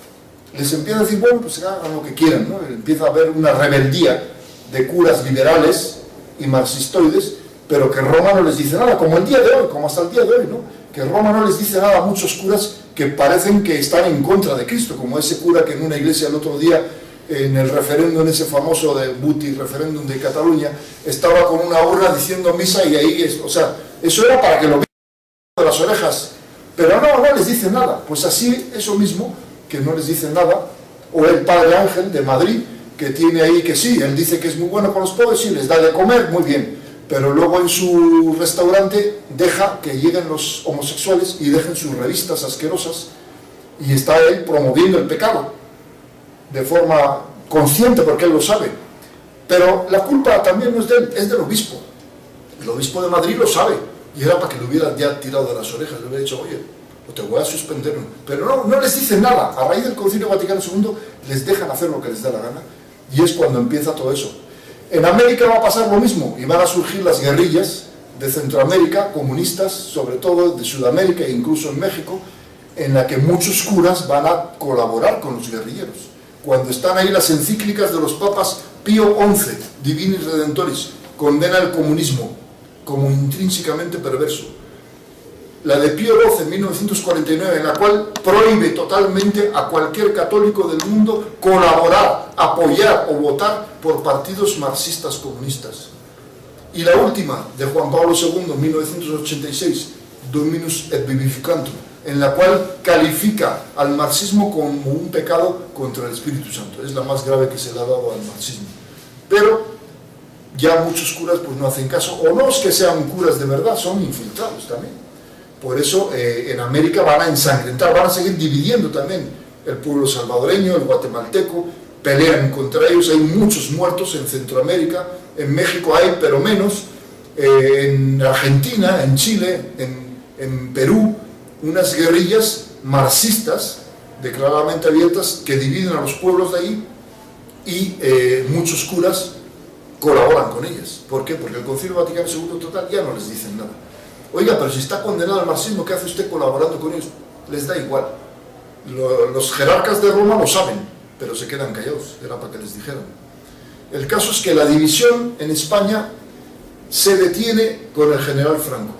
Les empieza a decir, bueno, pues hagan lo que quieran, ¿no? Empieza a haber una rebeldía de curas liberales y marxistoides, pero que Roma no les dice nada, como el día de hoy, como hasta el día de hoy, ¿no? Que Roma no les dice nada a muchos curas que parecen que están en contra de Cristo, como ese cura que en una iglesia el otro día, en el referéndum ese famoso de Buti, referéndum de Cataluña, estaba con una urna diciendo misa y ahí, o sea, eso era para que lo vieran de las orejas, pero no les dice nada. Pues así, eso mismo, que no les dicen nada, o el Padre Ángel de Madrid, que tiene ahí que sí, él dice que es muy bueno con los pobres, sí, les da de comer, muy bien, pero luego en su restaurante deja que lleguen los homosexuales y dejen sus revistas asquerosas, y está él promoviendo el pecado, de forma consciente, porque él lo sabe. Pero la culpa también no es de él, es del obispo. El obispo de Madrid lo sabe, y era para que lo hubiera ya tirado de las orejas, le hubiera dicho, oye, o te voy a suspender. Pero no les dicen nada. A raíz del Concilio Vaticano II les dejan hacer lo que les da la gana, y es cuando empieza todo eso. En América va a pasar lo mismo, y van a surgir las guerrillas de Centroamérica, comunistas, sobre todo de Sudamérica e incluso en México, en la que muchos curas van a colaborar con los guerrilleros. Cuando están ahí las encíclicas de los papas Pío XI, Divinis Redentoris, condena el comunismo como intrínsecamente perverso. La de Pío XII en 1949, en la cual prohíbe totalmente a cualquier católico del mundo colaborar, apoyar o votar por partidos marxistas comunistas. Y la última, de Juan Pablo II, en 1986, Dominus et Vivificantur, en la cual califica al marxismo como un pecado contra el Espíritu Santo. Es la más grave que se le ha dado al marxismo. Pero ya muchos curas pues no hacen caso, o no es que sean curas de verdad, son infiltrados también. Por eso en América van a ensangrentar, van a seguir dividiendo también el pueblo salvadoreño, el guatemalteco, pelean contra ellos, hay muchos muertos en Centroamérica, en México hay, pero menos, en Argentina, en Chile, en Perú, unas guerrillas marxistas declaradamente abiertas que dividen a los pueblos de ahí, y muchos curas colaboran con ellas. ¿Por qué? Porque el Concilio Vaticano II total ya no les dicen nada. Oiga, pero si está condenado al marxismo, ¿qué hace usted colaborando con ellos? Les da igual. Los jerarcas de Roma lo saben, pero se quedan callados, era para que les dijeran. El caso es que la división en España se detiene con el general Franco.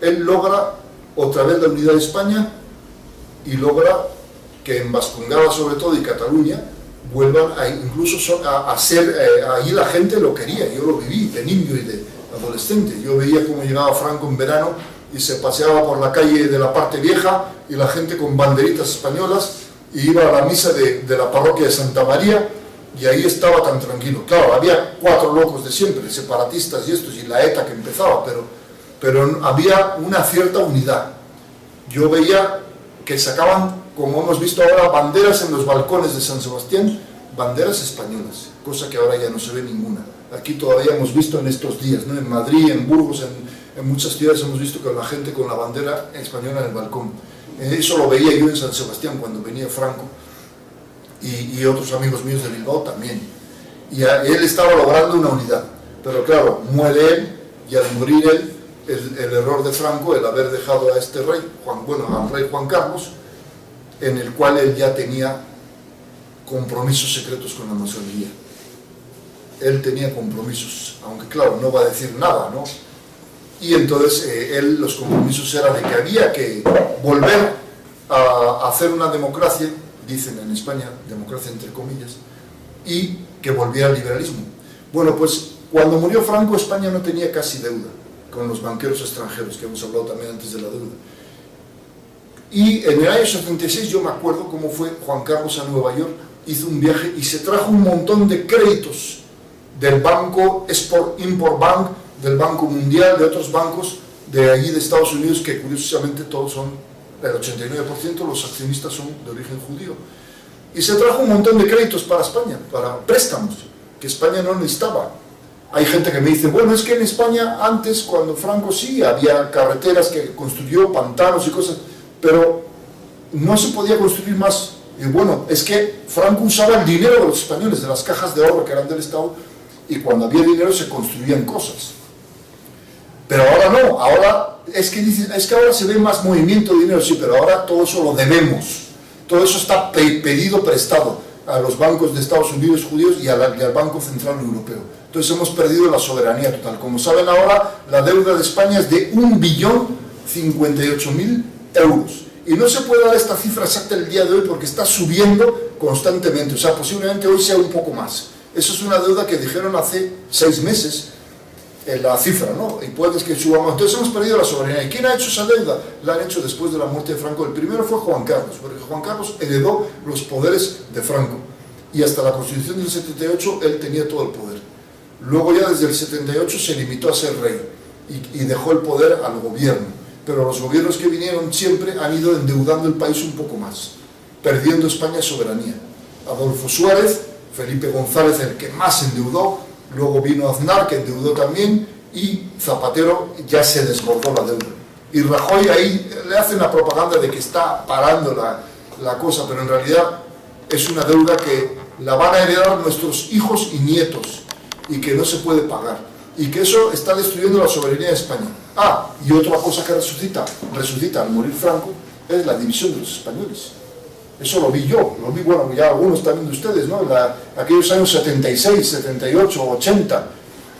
Él logra otra vez la unidad de España y logra que en Vascongada sobre todo y Cataluña vuelvan a incluso a ser, ahí la gente lo quería, yo lo viví de niño y de adolescente, yo veía cómo llegaba Franco en verano y se paseaba por la calle de la parte vieja y la gente con banderitas españolas, y iba a la misa de la parroquia de Santa María, y ahí estaba tan tranquilo. Claro, había cuatro locos de siempre, separatistas y estos, y la ETA que empezaba, pero había una cierta unidad. Yo veía que sacaban, como hemos visto ahora, banderas en los balcones de San Sebastián, banderas españolas, cosa que ahora ya no se ve ninguna. Aquí todavía hemos visto en estos días, ¿no? En Madrid, en Burgos, en muchas ciudades hemos visto que la gente con la bandera española en el balcón. Eso lo veía yo en San Sebastián cuando venía Franco, y otros amigos míos de Bilbao también. Y él estaba logrando una unidad, pero claro, muere él, y al morir él, el error de Franco, el haber dejado a este rey, al rey Juan Carlos, en el cual él ya tenía compromisos secretos con la masonería. Él tenía compromisos, aunque claro, no va a decir nada, ¿no? Y entonces los compromisos eran de que había que volver a hacer una democracia, dicen en España, democracia entre comillas, y que volviera al liberalismo. Bueno, pues cuando murió Franco, España no tenía casi deuda con los banqueros extranjeros, que hemos hablado también antes de la deuda. Y en el año 76 yo me acuerdo cómo fue Juan Carlos a Nueva York, hizo un viaje y se trajo un montón de créditos del banco Export-Import Bank, del Banco Mundial, de otros bancos de allí de Estados Unidos, que curiosamente todos son, el 89% los accionistas son de origen judío. Y se trajo un montón de créditos para España, para préstamos, que España no necesitaba. Hay gente que me dice, bueno, es que en España antes, cuando Franco sí, había carreteras que construyó, pantanos y cosas, pero no se podía construir más. Y bueno, es que Franco usaba el dinero de los españoles, de las cajas de ahorro que eran del Estado, y cuando había dinero se construían cosas. Pero ahora no, ahora es que dicen, es que ahora se ve más movimiento de dinero, sí, pero ahora todo eso lo debemos. Todo eso está pedido prestado a los bancos de Estados Unidos judíos y al Banco Central Europeo. Entonces hemos perdido la soberanía total. Como saben ahora, la deuda de España es de 1.058.000 euros. Y no se puede dar esta cifra exacta el día de hoy porque está subiendo constantemente. O sea, posiblemente hoy sea un poco más. Eso es una deuda que dijeron hace 6 meses, la cifra, ¿no? Y puede que suba más. Entonces hemos perdido la soberanía. ¿Y quién ha hecho esa deuda? La han hecho después de la muerte de Franco. El primero fue Juan Carlos, porque Juan Carlos heredó los poderes de Franco. Y hasta la Constitución del 78 él tenía todo el poder. Luego ya desde el 78 se limitó a ser rey y dejó el poder al gobierno. Pero los gobiernos que vinieron siempre han ido endeudando el país un poco más, perdiendo España soberanía. Adolfo Suárez, Felipe González, el que más endeudó, luego vino Aznar, que endeudó también, y Zapatero ya se desbordó la deuda. Y Rajoy ahí le hace una propaganda de que está parando la cosa, pero en realidad es una deuda que la van a heredar nuestros hijos y nietos, y que no se puede pagar, y que eso está destruyendo la soberanía de España. Ah, y otra cosa que resucita al morir Franco, es la división de los españoles. Eso lo vi yo, lo vi, bueno, ya algunos también de ustedes, ¿no? Aquellos años 76, 78, 80,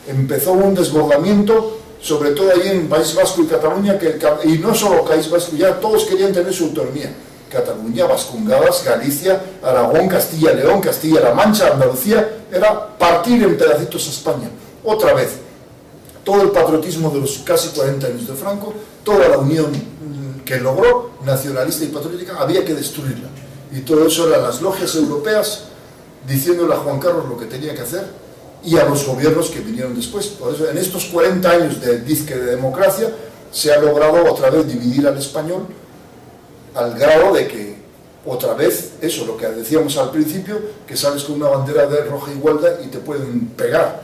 empezó un desbordamiento, sobre todo ahí en País Vasco y Cataluña, y no solo País Vasco, ya todos querían tener su autonomía. Cataluña, Vascongadas, Galicia, Aragón, Castilla, León, Castilla-La Mancha, Andalucía, era partir en pedacitos a España. Otra vez, todo el patriotismo de los casi 40 años de Franco, toda la unión que logró, nacionalista y patriótica, había que destruirla. Y todo eso eran las logias europeas diciéndole a Juan Carlos lo que tenía que hacer y a los gobiernos que vinieron después. Por eso, en estos 40 años de disque de democracia, se ha logrado otra vez dividir al español al grado de que, otra vez, eso, lo que decíamos al principio, que sales con una bandera de roja igualdad y te pueden pegar,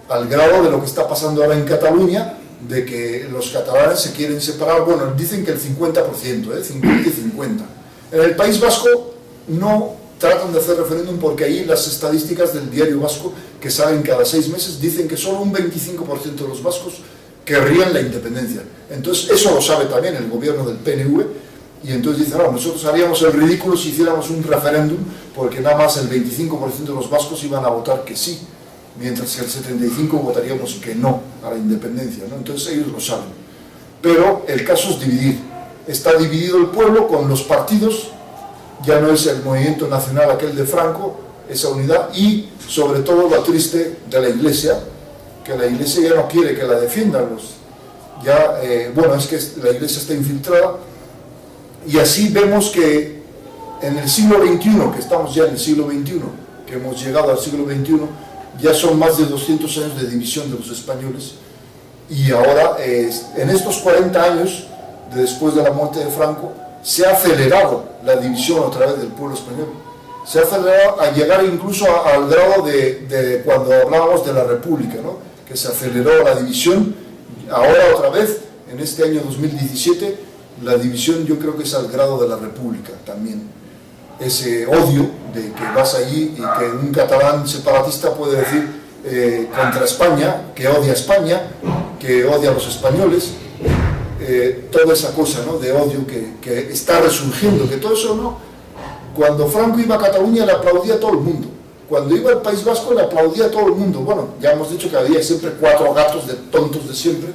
al grado de lo que está pasando ahora en Cataluña, de que los catalanes se quieren separar, bueno, dicen que el 50%, 50 y 50. En el País Vasco no tratan de hacer referéndum porque ahí las estadísticas del Diario Vasco, que salen cada 6 meses, dicen que solo un 25% de los vascos querrían la independencia. Entonces, eso lo sabe también el gobierno del PNV, y entonces dicen, no, nosotros haríamos el ridículo si hiciéramos un referéndum, porque nada más el 25% de los vascos iban a votar que sí, mientras que el 75% votaríamos que no a la independencia, ¿no? Entonces ellos lo saben. Pero el caso es dividir. Está dividido el pueblo con los partidos, ya no es el movimiento nacional aquel de Franco, esa unidad, y sobre todo lo triste de la Iglesia, que la Iglesia ya no quiere que la defiendan. Bueno, es que la Iglesia está infiltrada, y así vemos que en el siglo XXI, que estamos ya en el siglo XXI, que hemos llegado al siglo XXI, ya son más de 200 años de división de los españoles, y ahora, en estos 40 años, después de la muerte de Franco, se ha acelerado la división otra vez del pueblo español. Se ha acelerado a llegar incluso al grado de cuando hablábamos de la República, ¿no? Que se aceleró la división. Ahora otra vez, en este año 2017, la división yo creo que es al grado de la República también. Ese odio de que vas allí y que un catalán separatista puede decir contra España, que odia a España, que odia a los españoles, toda esa cosa, ¿no?, de odio que está resurgiendo, que todo eso, ¿no? Cuando Franco iba a Cataluña le aplaudía a todo el mundo, cuando iba al País Vasco le aplaudía a todo el mundo. Bueno, ya hemos dicho que había siempre 4 gatos de tontos de siempre,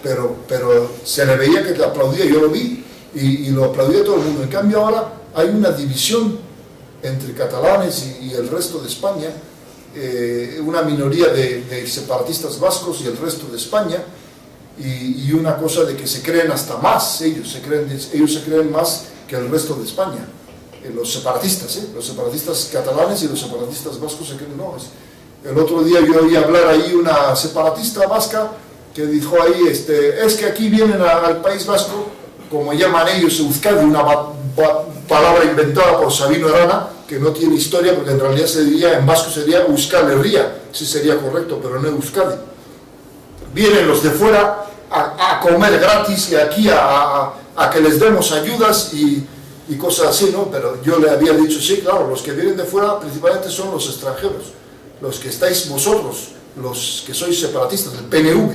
pero se le veía que le aplaudía, yo lo vi, y lo aplaudía a todo el mundo. En cambio ahora hay una división entre catalanes y el resto de España, una minoría de separatistas vascos y el resto de España, y una cosa de que se creen hasta más, ellos se creen más que el resto de España, los separatistas catalanes y los separatistas vascos se creen, no, el otro día yo oí hablar ahí una separatista vasca que dijo ahí, es que aquí vienen al País Vasco, como llaman ellos Euskadi, una palabra inventada por Sabino Arana, que no tiene historia, porque en realidad se diría, en vasco sería Euskal Herria, sí sería correcto, pero no Euskadi. Vienen los de fuera a comer gratis y aquí a que les demos ayudas y cosas así, ¿no? Pero yo le había dicho, sí, claro, los que vienen de fuera principalmente son los extranjeros, los que estáis vosotros, los que sois separatistas, el PNV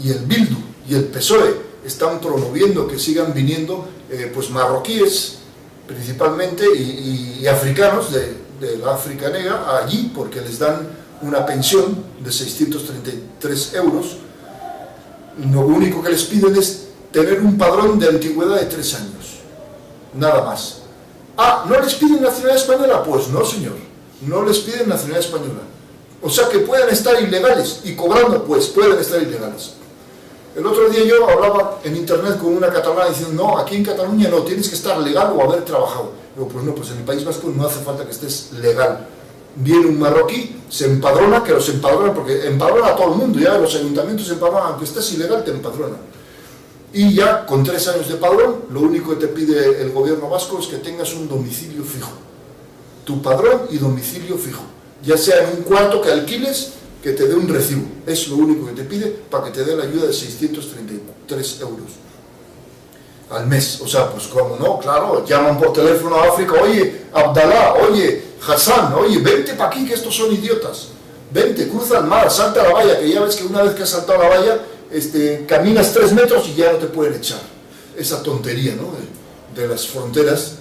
y el Bildu y el PSOE, están promoviendo que sigan viniendo pues marroquíes principalmente y africanos de la África negra allí, porque les dan una pensión de 633 euros. Lo único que les piden es tener un padrón de antigüedad de 3 años, nada más. ¿No les piden nacionalidad española? Pues no, señor, no les piden nacionalidad española. O sea que pueden estar ilegales y cobrando, pues pueden estar ilegales. El otro día yo hablaba en internet con una catalana diciendo, no, aquí en Cataluña no, tienes que estar legal o haber trabajado. Digo, pues no, pues en el País Vasco no hace falta que estés legal. Viene un marroquí, se empadrona, que los empadrona, porque empadrona a todo el mundo, ya los ayuntamientos se empadronan, aunque estés ilegal te empadronan. Y ya con 3 años de padrón, lo único que te pide el gobierno vasco es que tengas un domicilio fijo. Tu padrón y domicilio fijo. Ya sea en un cuarto que alquiles, que te dé un recibo. Es lo único que te pide para que te dé la ayuda de 633 euros al mes. O sea, pues cómo no, claro, llaman por teléfono a África, oye, Abdalá, oye, Hassan, oye, vente para aquí que estos son idiotas. Vente, cruza el mar, salta la valla, que ya ves que una vez que has saltado la valla, caminas 3 metros y ya no te pueden echar. Esa tontería, ¿no? De las fronteras,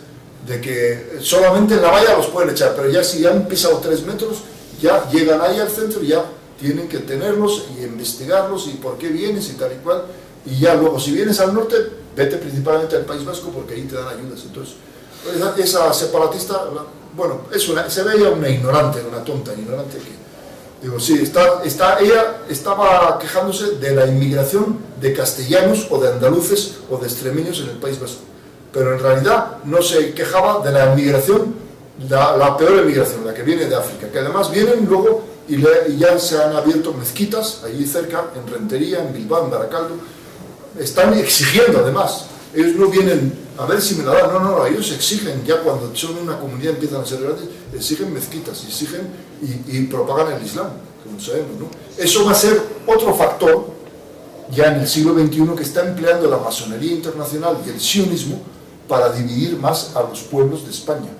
de que solamente en la valla los pueden echar, pero ya si han pisado 3 metros, ya llegan ahí al centro y ya tienen que tenerlos y investigarlos y por qué vienes y tal y cual. Y ya luego, si vienes al norte, vete principalmente al País Vasco porque ahí te dan ayudas. Entonces, esa separatista, bueno, se veía una ignorante, una tonta ignorante que, digo, sí, ella estaba quejándose de la inmigración de castellanos o de andaluces o de extremeños en el País Vasco, pero en realidad no se quejaba de la inmigración, la peor emigración, la que viene de África, que además vienen luego y ya se han abierto mezquitas allí cerca, en Rentería, en Bilbao, en Baracaldo. Están exigiendo además, ellos no vienen a ver si me la dan, no, ellos exigen, ya cuando son una comunidad empiezan a ser grandes, exigen mezquitas, exigen y propagan el Islam, como sabemos, ¿no? Eso va a ser otro factor ya en el siglo XXI que está empleando la masonería internacional y el sionismo para dividir más a los pueblos de España,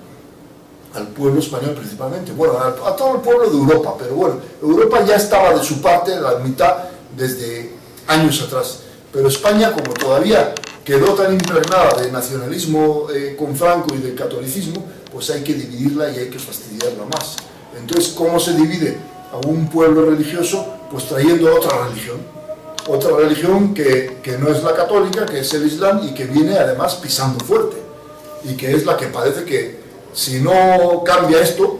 al pueblo español principalmente, bueno, a todo el pueblo de Europa, pero bueno, Europa ya estaba de su parte, la mitad, desde años atrás, pero España, como todavía quedó tan impregnada de nacionalismo con Franco y del catolicismo, pues hay que dividirla y hay que fastidiarla más. Entonces, ¿cómo se divide a un pueblo religioso? Pues trayendo otra religión que no es la católica, que es el Islam, y que viene además pisando fuerte, y que es la que parece que si no cambia esto,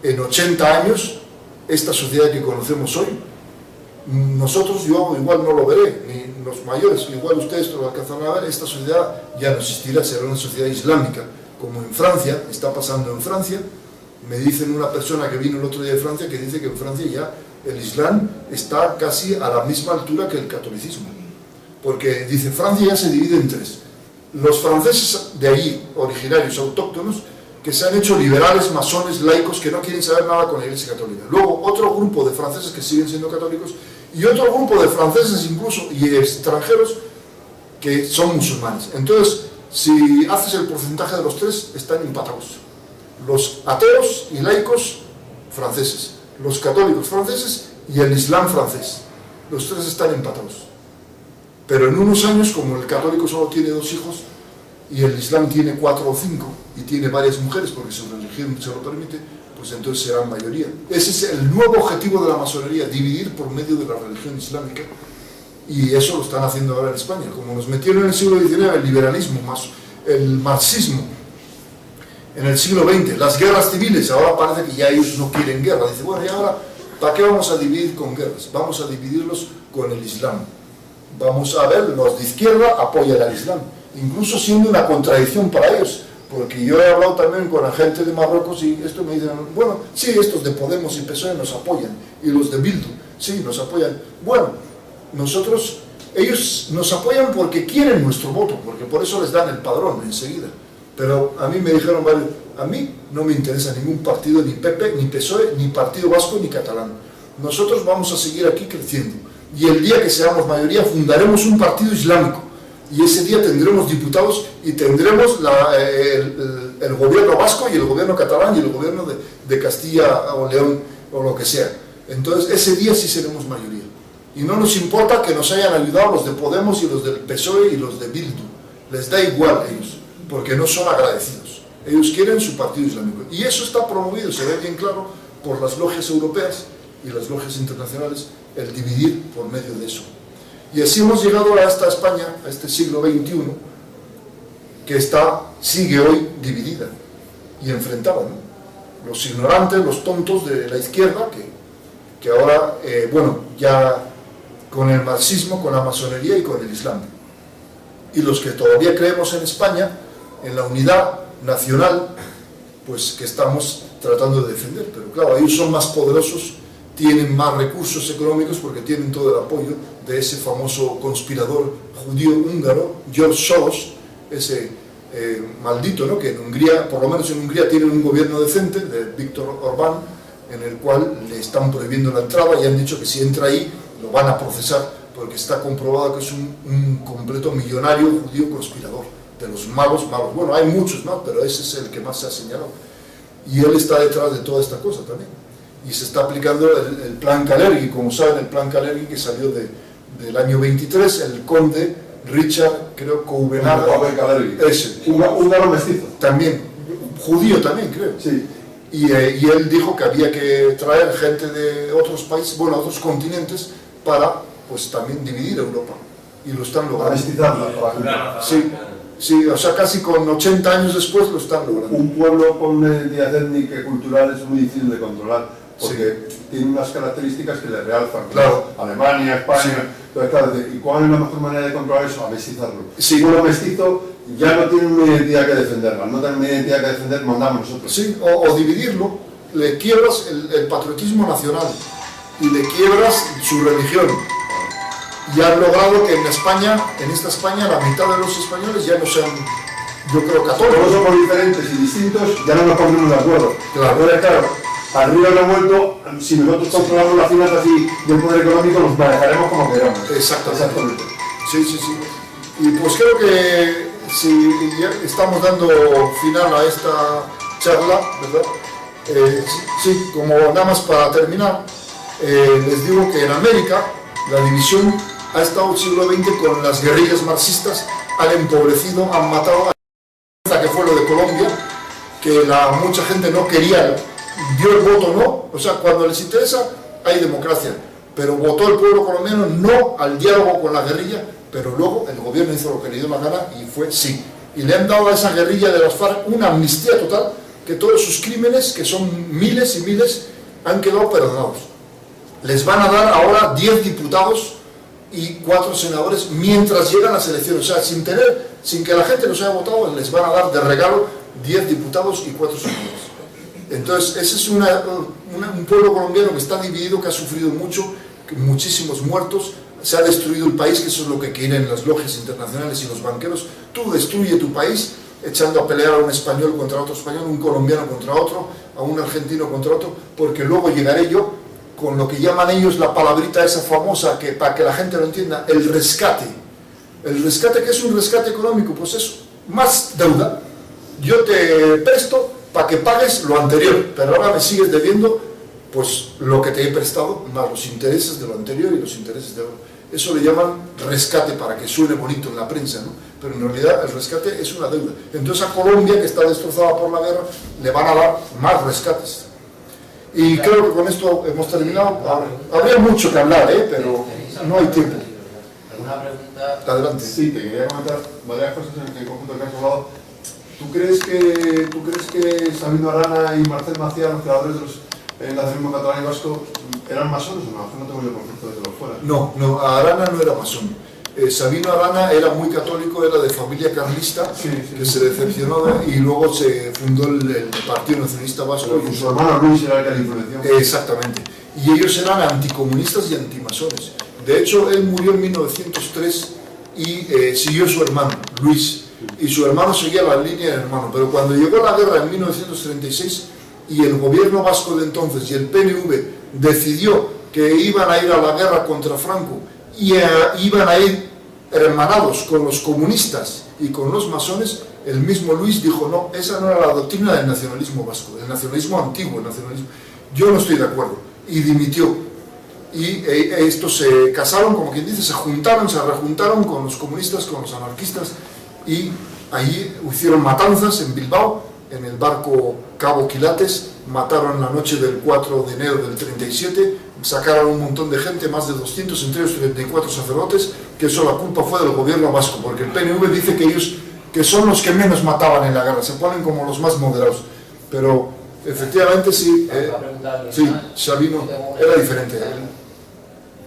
en 80 años, esta sociedad que conocemos hoy, nosotros, yo igual no lo veré, ni los mayores, igual ustedes lo alcanzarán a ver, esta sociedad ya no existirá, será una sociedad islámica, como en Francia, está pasando en Francia. Me dicen una persona que vino el otro día de Francia, que dice que en Francia ya el Islam está casi a la misma altura que el catolicismo, porque dice, Francia ya se divide en 3, los franceses de allí, originarios, autóctonos, que se han hecho liberales, masones, laicos, que no quieren saber nada con la Iglesia Católica. Luego, otro grupo de franceses que siguen siendo católicos, y otro grupo de franceses incluso, y extranjeros, que son musulmanes. Entonces, si haces el porcentaje de los 3, están empatados. Los ateos y laicos franceses, los católicos franceses y el Islam francés. Los 3 están empatados. Pero en unos años, como el católico solo tiene 2 hijos, y el Islam tiene 4 o 5 y tiene varias mujeres porque su religión se lo permite, pues entonces serán mayoría. Ese es el nuevo objetivo de la masonería, dividir por medio de la religión islámica, y eso lo están haciendo ahora en España. Como nos metieron en el siglo XIX el liberalismo, el marxismo, en el siglo XX, las guerras civiles, ahora parece que ya ellos no quieren guerra. Dice, bueno, y ahora, ¿para qué vamos a dividir con guerras? Vamos a dividirlos con el Islam. vamos a ver, los de izquierda apoyan al Islam, incluso siendo una contradicción para ellos, porque yo he hablado también con la gente de Marruecos y esto me dicen, bueno, sí, estos de Podemos y PSOE nos apoyan, y los de Bildu, sí, nos apoyan. Bueno, ellos nos apoyan porque quieren nuestro voto, porque por eso les dan el padrón enseguida. Pero a mí me dijeron, vale, a mí no me interesa ningún partido, ni PP, ni PSOE, ni Partido Vasco, ni catalán. Nosotros vamos a seguir aquí creciendo. Y el día que seamos mayoría fundaremos un partido islámico. Y ese día tendremos diputados y tendremos el gobierno vasco y el gobierno catalán y el gobierno de Castilla o León o lo que sea. Entonces ese día sí seremos mayoría. Y no nos importa que nos hayan ayudado los de Podemos y los del PSOE y los de Bildu. Les da igual a ellos, porque no son agradecidos. Ellos quieren su partido islámico. Y eso está promovido, se ve bien claro, por las logias europeas y las logias internacionales, el dividir por medio de eso. Y así hemos llegado a esta España, a este siglo XXI, que sigue hoy dividida y enfrentada, ¿no? Los ignorantes, los tontos de la izquierda, que ahora, bueno, ya con el marxismo, con la masonería y con el islam. Y los que todavía creemos en España, en la unidad nacional, pues que estamos tratando de defender. Pero claro, ellos son más poderosos, tienen más recursos económicos porque tienen todo el apoyo de ese famoso conspirador judío húngaro, George Soros, ese maldito, ¿no? Que en Hungría, por lo menos en Hungría, tienen un gobierno decente, de Viktor Orbán, en el cual le están prohibiendo la entrada y han dicho que si entra ahí lo van a procesar porque está comprobado que es un completo millonario judío conspirador, de los malos. Bueno, hay muchos, ¿no? Pero ese es el que más se ha señalado. Y él está detrás de toda esta cosa también. Y se está aplicando el plan Kalergi, como saben, el plan Kalergi que salió del año 23, el conde Richard, creo, Couvenard. Ese. Húngaro mestizo. También, judío también, creo. Sí. Y él dijo que había que traer gente de otros países, bueno, otros continentes, para, pues, también dividir Europa. Y lo están logrando. Mestizarla. Sí, sí, o sea, casi con 80 años después lo están logrando. Un pueblo con una identidad étnica y cultural es muy difícil de controlar, porque tiene unas características que le realzan. Claro. Alemania, España. Sí. Entonces, claro, ¿y cuál es la mejor manera de controlar eso? A mestizarlo. Sí. Un pueblo mestizo ya no tiene una identidad que defender. Al no tener una identidad que defender, mandamos nosotros. Sí, o dividirlo, le quiebras el patriotismo nacional y le quiebras su religión. Y han logrado que en España, en esta España, la mitad de los españoles ya no sean, yo creo, católicos. Todos somos diferentes y distintos, ya no nos ponemos de acuerdo. Claro. Entonces, claro, arriba lo vuelto, si nosotros controlamos las finanzas y el poder económico, nos manejaremos como queramos. Exactamente. Sí, sí, sí. Y pues creo que si ya estamos dando final a esta charla, ¿verdad? Sí, como nada más para terminar, les digo que en América la división ha estado el siglo XX con las guerrillas marxistas, han empobrecido, han matado, que fue lo de Colombia, que mucha gente no quería, dio el voto no, o sea, cuando les interesa hay democracia, pero votó el pueblo colombiano no al diálogo con la guerrilla, pero luego el gobierno hizo lo que le dio la gana y fue sí. Y le han dado a esa guerrilla de las FARC una amnistía total, que todos sus crímenes, que son miles y miles, han quedado perdonados. Les van a dar ahora 10 diputados y 4 senadores mientras llegan las elecciones. O sea, sin que la gente los haya votado, les van a dar de regalo 10 diputados y 4 senadores. Entonces, ese es un pueblo colombiano que está dividido, que ha sufrido mucho, muchísimos muertos, se ha destruido el país, que eso es lo que quieren las logias internacionales y los banqueros. Tú destruye tu país echando a pelear a un español contra otro español, un colombiano contra otro, a un argentino contra otro, porque luego llegaré yo con lo que llaman ellos la palabrita esa famosa, que para que la gente lo entienda, el rescate. El rescate, ¿qué es un rescate económico? Pues es más deuda. Yo te presto para que pagues lo anterior, pero ahora me sigues debiendo pues lo que te he prestado, más los intereses de lo anterior y los intereses de ahora. Eso le llaman rescate para que suene bonito en la prensa, ¿no? Pero en realidad el rescate es una deuda. Entonces a Colombia, que está destrozada por la guerra, le van a dar más rescates. Y creo que con esto hemos terminado. Habría mucho que hablar, pero no hay tiempo. ¿Alguna pregunta? Adelante. Sí, te quería comentar varias cosas en el conjunto que has hablado. ¿Tú crees que Sabino Arana y Marcel Macià, los creadores del nacionalismo catalán y vasco, eran masones o no? No tengo yo concepto desde lo fuera. No, Arana no era masón. Sabino Arana era muy católico, era de familia carlista, que se decepcionó y luego se fundó el Partido Nacionalista Vasco. Y su hermano Luis era el que le influenció. Exactamente. Y ellos eran anticomunistas y antimasones. De hecho, él murió en 1903 y siguió su hermano, Luis. Y su hermano seguía la línea del hermano. Pero cuando llegó la guerra en 1936 y el gobierno vasco de entonces y el PNV decidió que iban a ir a la guerra contra Franco y iban a ir hermanados con los comunistas y con los masones, el mismo Luis dijo, no, esa no era la doctrina del nacionalismo vasco, del nacionalismo antiguo, el nacionalismo. Yo no estoy de acuerdo. Y dimitió. Y estos se casaron, como quien dice, se juntaron, se rejuntaron con los comunistas, con los anarquistas, y allí hicieron matanzas en Bilbao, en el barco Cabo Quilates, mataron la noche del 4 de enero del 37, sacaron un montón de gente, más de 200, entre ellos 34 sacerdotes, que eso la culpa fue del gobierno vasco, porque el PNV dice que ellos que son los que menos mataban en la guerra, se ponen como los más moderados, pero efectivamente sí, sí, Sabino era diferente.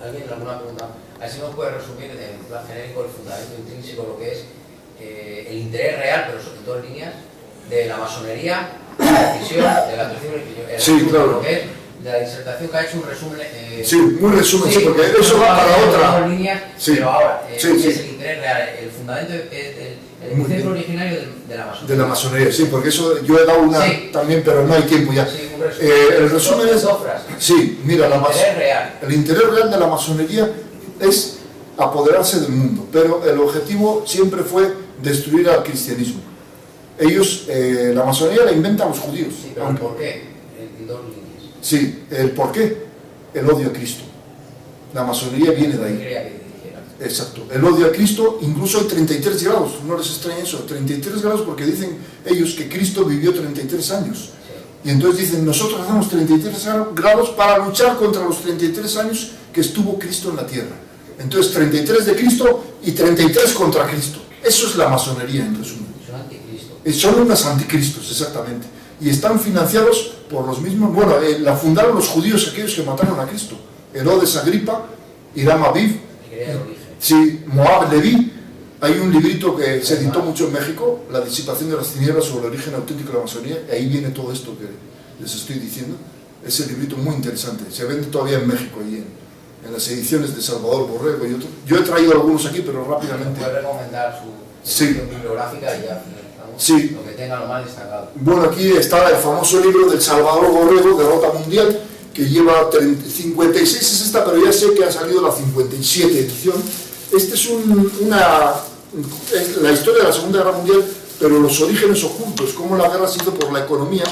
¿Alguien alguna pregunta? Así nos puede resumir en plan genérico el fundamento intrínseco, lo que es el interés real, pero en todas líneas, de la masonería, la decisión, de la tradición religiosa, sí, claro. Lo que es de la disertación que ha hecho un resumen. Sí, muy resumen, sí, porque eso va para otra. Líneas, sí, pero ahora, sí, es sí. el interés real, el fundamento, el concepto originario de la masonería. De la masonería, sí, porque eso yo he dado una también, pero no hay tiempo ya. Sí, un resumen. El resumen es. Sí, mira, el interés real de la masonería es apoderarse del mundo, pero el objetivo siempre fue destruir al cristianismo. Ellos, la masonería la inventan los judíos. Sí, pero ¿por qué? En dos líneas. Sí, el por qué, el odio a Cristo. La masonería viene de ahí. Exacto, el odio a Cristo, incluso hay 33 grados, no les extraña eso, 33 grados porque dicen ellos que Cristo vivió 33 años. Y entonces dicen, nosotros hacemos 33 grados para luchar contra los 33 años que estuvo Cristo en la tierra. Entonces 33 de Cristo y 33 contra Cristo. Eso es la masonería, en resumen. Son anticristos. Son unos anticristos, exactamente. Y están financiados por los mismos, bueno, la fundaron los judíos, aquellos que mataron a Cristo. Herodes Agripa, Hiram Aviv, sí, Moab Leví. Hay un librito que se editó mucho en México, La disipación de las tinieblas sobre el origen auténtico de la masonería, y ahí viene todo esto que les estoy diciendo. Ese librito muy interesante, se vende todavía en México, ahí en las ediciones de Salvador Borrego y otros. Yo he traído algunos aquí, pero rápidamente. ¿Puede recomendar su bibliográfica y ya finalizamos? Sí. Lo que tenga lo más destacado. Bueno, aquí está el famoso libro del Salvador Borrego, Derrota Mundial, que lleva 56, es esta, pero ya sé que ha salido la 57 edición. Este es la historia de la Segunda Guerra Mundial, pero los orígenes ocultos, cómo la guerra se hizo por la economía.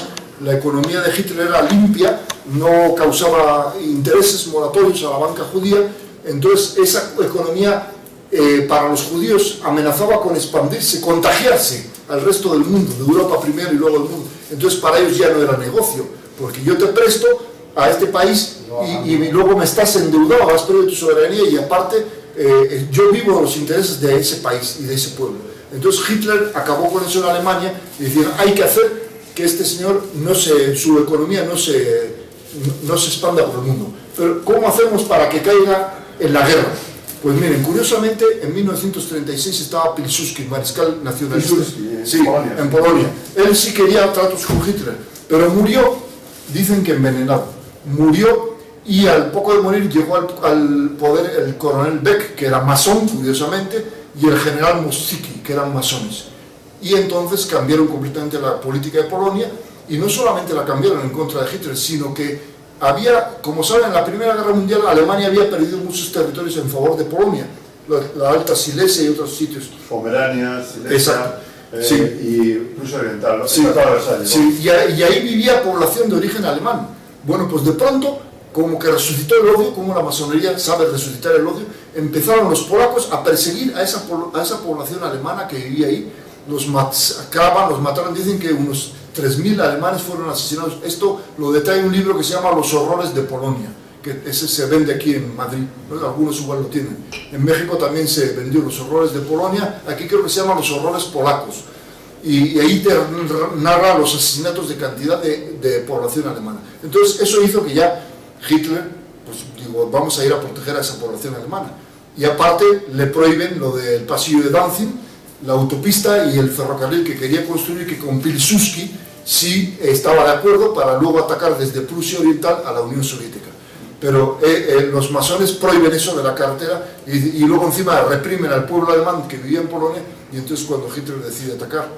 La economía de Hitler era limpia, no causaba intereses moratorios a la banca judía, entonces esa economía para los judíos amenazaba con expandirse, contagiarse al resto del mundo, de Europa primero y luego del mundo. Entonces para ellos ya no era negocio, porque yo te presto a este país y luego me estás endeudado, has perdido tu soberanía y aparte yo vivo los intereses de ese país y de ese pueblo. Entonces Hitler acabó con eso en Alemania y decían, hay que hacer que este señor su economía no se expanda por el mundo. Pero ¿cómo hacemos para que caiga en la guerra? Pues miren, curiosamente en 1936 estaba Pilsudski, mariscal nacionalista, en Polonia. Él sí quería tratos con Hitler, pero murió, dicen que envenenado. Murió y al poco de morir llegó al poder el coronel Beck, que era masón, curiosamente, y el general Mościcki, que eran masones. Y entonces cambiaron completamente la política de Polonia, y no solamente la cambiaron en contra de Hitler, sino que había, como saben, en la Primera Guerra Mundial Alemania había perdido muchos territorios en favor de Polonia, la Alta Silesia y otros sitios. Pomerania, Silesia, y Prusia Oriental, ¿no? Sí, sí, y ahí vivía población de origen alemán. Bueno, pues de pronto, como que resucitó el odio, como la masonería sabe resucitar el odio, empezaron los polacos a perseguir a esa población alemana que vivía ahí. Los mataron, dicen que unos 3.000 alemanes fueron asesinados. Esto lo detalla un libro que se llama Los horrores de Polonia, que ese se vende aquí en Madrid, ¿no? Algunos igual lo tienen. En México también se vendió Los horrores de Polonia, aquí creo que se llama Los horrores polacos. Y ahí te narra los asesinatos de cantidad de población alemana. Entonces eso hizo que ya Hitler, pues digo, vamos a ir a proteger a esa población alemana. Y aparte le prohíben lo del pasillo de Danzig, la autopista y el ferrocarril que quería construir, que con Pilsudski sí estaba de acuerdo para luego atacar desde Prusia Oriental a la Unión Soviética. Pero los masones prohíben eso de la carretera y luego encima reprimen al pueblo alemán que vivía en Polonia, y entonces cuando Hitler decide atacar,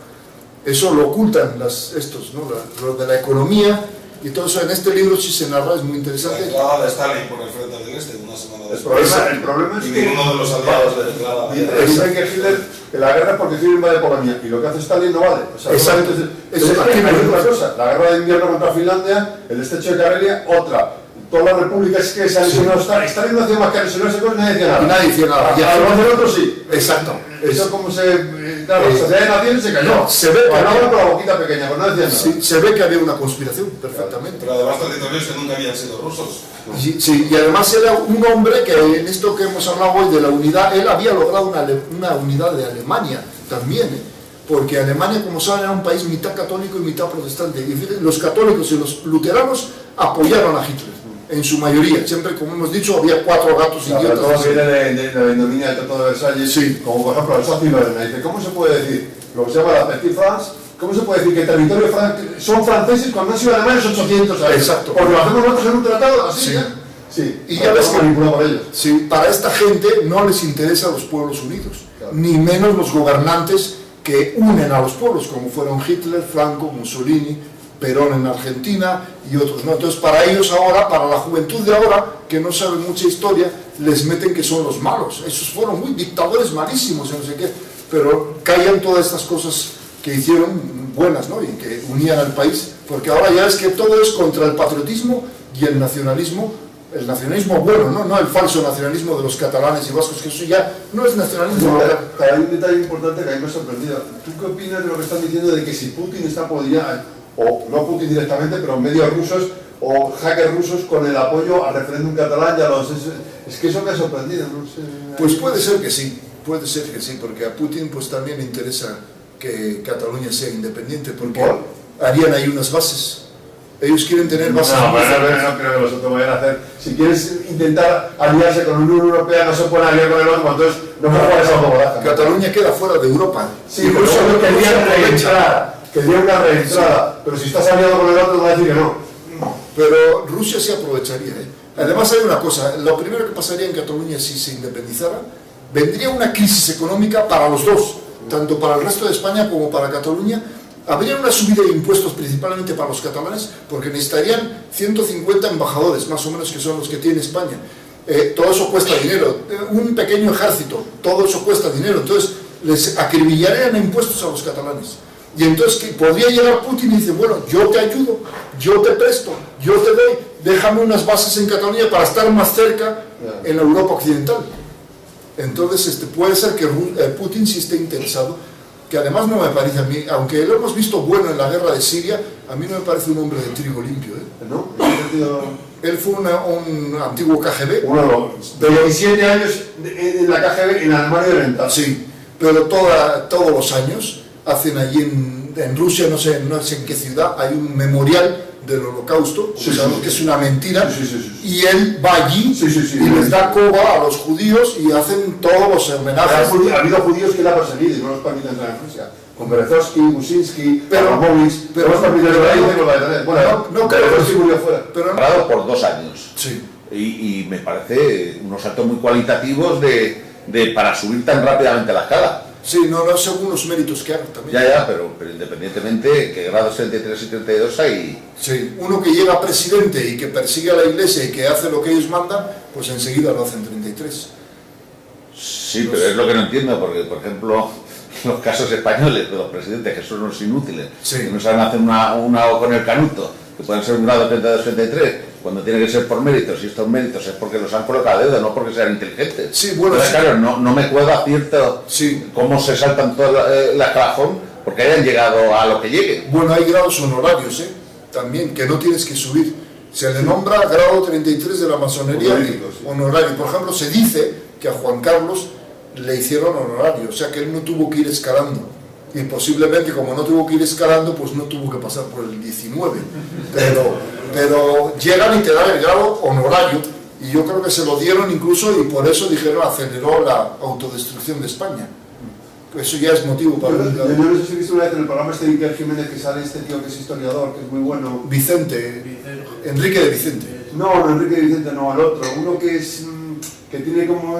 eso lo ocultan estos, ¿no? Lo de la economía y todo eso en este libro sí se narra, es muy interesante. La entrada de Stalin por el frente del este, una semana después. El problema es y que ninguno de los aliados de declara. dicen que Hitler, que la guerra es porque Hitler invade Polonia, y lo que hace Stalin no vale. O sea, Exacto. Eso es otra cosa. La guerra de invierno contra Finlandia, el estrecho de Karelia, otra. Todas las repúblicas que se han lesionado, Stalin no hacía más que lesionarse con, nadie decía nada. Y nadie decía nada. Y a los otros sí. Exacto. Eso como se... Claro, la sociedad de naciones se cayó. Se ve que había con la boquita pequeña, pues no decían nada. Sí, se ve que había una conspiración, perfectamente. Pero además territorios que nunca habían sido rusos. Sí, y además era un hombre que en esto que hemos hablado hoy de la unidad, él había logrado una unidad de Alemania también, porque Alemania, como saben, era un país mitad católico y mitad protestante. Y fíjense, los católicos y los luteranos apoyaron a Hitler, en su mayoría. Siempre, como hemos dicho, había 4 gatos idiotas. Todo viene de la ignominia del Tratado de Versalles, Sí. como por ejemplo el Alsacia-y-Lorena. Dice, ¿cómo se puede decir lo que se llama la Petite France? ¿Cómo se puede decir que el territorio son franceses cuando han sido alemanes 800 años? Exacto. Porque lo hacemos nosotros en un tratado así, Sí. ¿ya? Sí. Y ya ves que manipulado por ellos. sí, para esta gente no les interesan los pueblos unidos, Claro. ni menos los gobernantes que unen a los pueblos, como fueron Hitler, Franco, Mussolini, Perón en Argentina y otros, ¿no? Entonces para ellos ahora, para la juventud de ahora, que no sabe mucha historia, les meten que son los malos. Esos fueron muy dictadores malísimos, no sé qué, pero callan todas estas cosas que hicieron buenas, ¿no? Y que unían al país, porque ahora ya es que todo es contra el patriotismo y el nacionalismo bueno, no el falso nacionalismo de los catalanes y vascos, que eso ya no es nacionalismo. Pero hay un detalle importante que a mí me ha sorprendido. ¿Tú qué opinas de lo que están diciendo de que si Putin está podría, o no Putin directamente, pero medios rusos o hackers rusos con el apoyo al referéndum catalán y a los... Es que eso me ha sorprendido, no sé. Pues puede ser que sí, porque a Putin pues también le interesa que Cataluña sea independiente, porque ¿Por? harían ahí unas bases. Ellos quieren tener bases. No creo que vosotros vayan a hacer. Si quieres intentar aliarse con la Unión Europea, no se puede aliar con el otro, entonces no puede jugar esa bobada. Cataluña queda fuera de Europa. Sí, Rusia no quería reentrada, quería una reentrada, pero si estás aliado con el otro, va a decir que no. Pero Rusia sí aprovecharía. Además hay una cosa, lo primero que pasaría en Cataluña si se independizara, vendría una crisis económica para los dos, tanto para el resto de España como para Cataluña. Habría una subida de impuestos principalmente para los catalanes, porque necesitarían 150 embajadores, más o menos, que son los que tiene España. Todo eso cuesta dinero, un pequeño ejército, todo eso cuesta dinero, entonces les acribillarían a impuestos a los catalanes. Y entonces que podría llegar Putin y dice, bueno, yo te ayudo, yo te presto, yo te doy, déjame unas bases en Cataluña para estar más cerca en la Europa occidental. Entonces puede ser que Putin sí esté interesado, que además no me parece a mí, aunque lo hemos visto bueno en la guerra de Siria, a mí no me parece un hombre de trigo limpio, ¿No? Él fue un antiguo KGB. Uno de 27 años en la KGB, en Alemania oriental. Sí, pero todos los años hacen allí en Rusia, no sé en qué ciudad, hay un memorial del Holocausto, sabemos que es una mentira, y él va allí y les da coba a los judíos y hacen todos los homenajes. Ha habido judíos que la han perseguido y no los permiten entrar en Rusia. Con Berezovsky, Buczynski, Abramovich, pero los permiten entrar ahí con la de tener. Bueno, no creo que sí murió fuera. Pero Parado por 2 años. sí. Y me parece unos saltos muy cualitativos para subir tan rápidamente la escala. Sí, no según los méritos que hagan también. Ya, pero independientemente, que grados 33 y 32 hay... Sí, uno que llega presidente y que persigue a la iglesia y que hace lo que ellos mandan, pues enseguida lo hacen 33. Sí, pero es lo que no entiendo, porque, por ejemplo, los casos españoles de los presidentes, que son unos inútiles, que no saben hacer una O con el canuto, que pueden ser un grado 32-33, cuando tiene que ser por méritos, y estos méritos es porque los han colocado a dedo, no porque sean inteligentes. Sí, bueno, entonces, sí. claro, no me cuadra cierto cómo se saltan toda la escalafón, porque hayan llegado a lo que lleguen. Bueno, hay grados honorarios, también, que no tienes que subir. Se le nombra grado 33 de la masonería honorario. Por ejemplo, se dice que a Juan Carlos le hicieron honorario, o sea que él no tuvo que ir escalando. Y posiblemente, como no tuvo que ir escalando, pues no tuvo que pasar por el 19. Pero llegan y te dan el grado honorario, Y yo creo que se lo dieron incluso, y por eso dijeron aceleró la autodestrucción de España. Eso ya es motivo para... Yo no sé si he visto una vez en el programa este de Iker Jiménez que sale este tío que es historiador, que es muy bueno. Vicente, Enrique de Vicente. No, Enrique de Vicente no, el otro. Uno que es... que tiene como...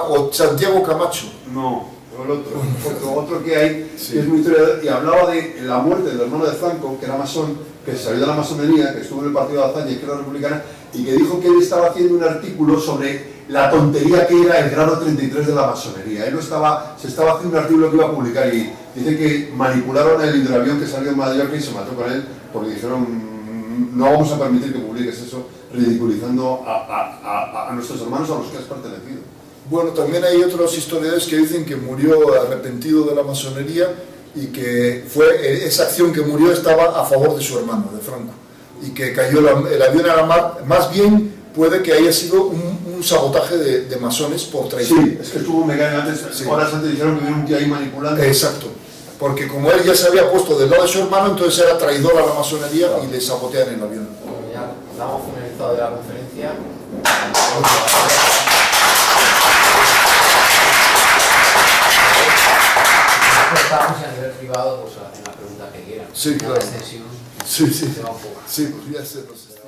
O Santiago Camacho. No, el otro que hay, sí, que es muy historiador, y hablaba de la muerte del hermano de Franco, que era masón, que salió de la masonería, que estuvo en el partido de Azaña y que era republicana, y que dijo que él estaba haciendo un artículo sobre la tontería que era el grado 33 de la masonería. Él se estaba haciendo un artículo que iba a publicar y dice que manipularon el hidroavión que salió en Mallorca y se mató con él porque dijeron no vamos a permitir que publiques eso, ridiculizando a nuestros hermanos a los que has pertenecido. Bueno, también hay otros historiadores que dicen que murió arrepentido de la masonería y que esa acción que murió estaba a favor de su hermano, de Franco, y que cayó el avión a la mar. Más bien puede que haya sido un sabotaje de masones por traición. Sí, es que estuvo mega antes, sí, horas antes dijeron que había un tío ahí manipulando. Exacto, porque como él ya se había puesto del lado de su hermano, entonces era traidor a la masonería y le sabotean el avión. Bueno, ya damos finalizado de la conferencia. Estamos a nivel privado, pues hacen las preguntas que quieran. Sí, claro. La extensión sí, se va un poco. Sí, pues ya se nos está...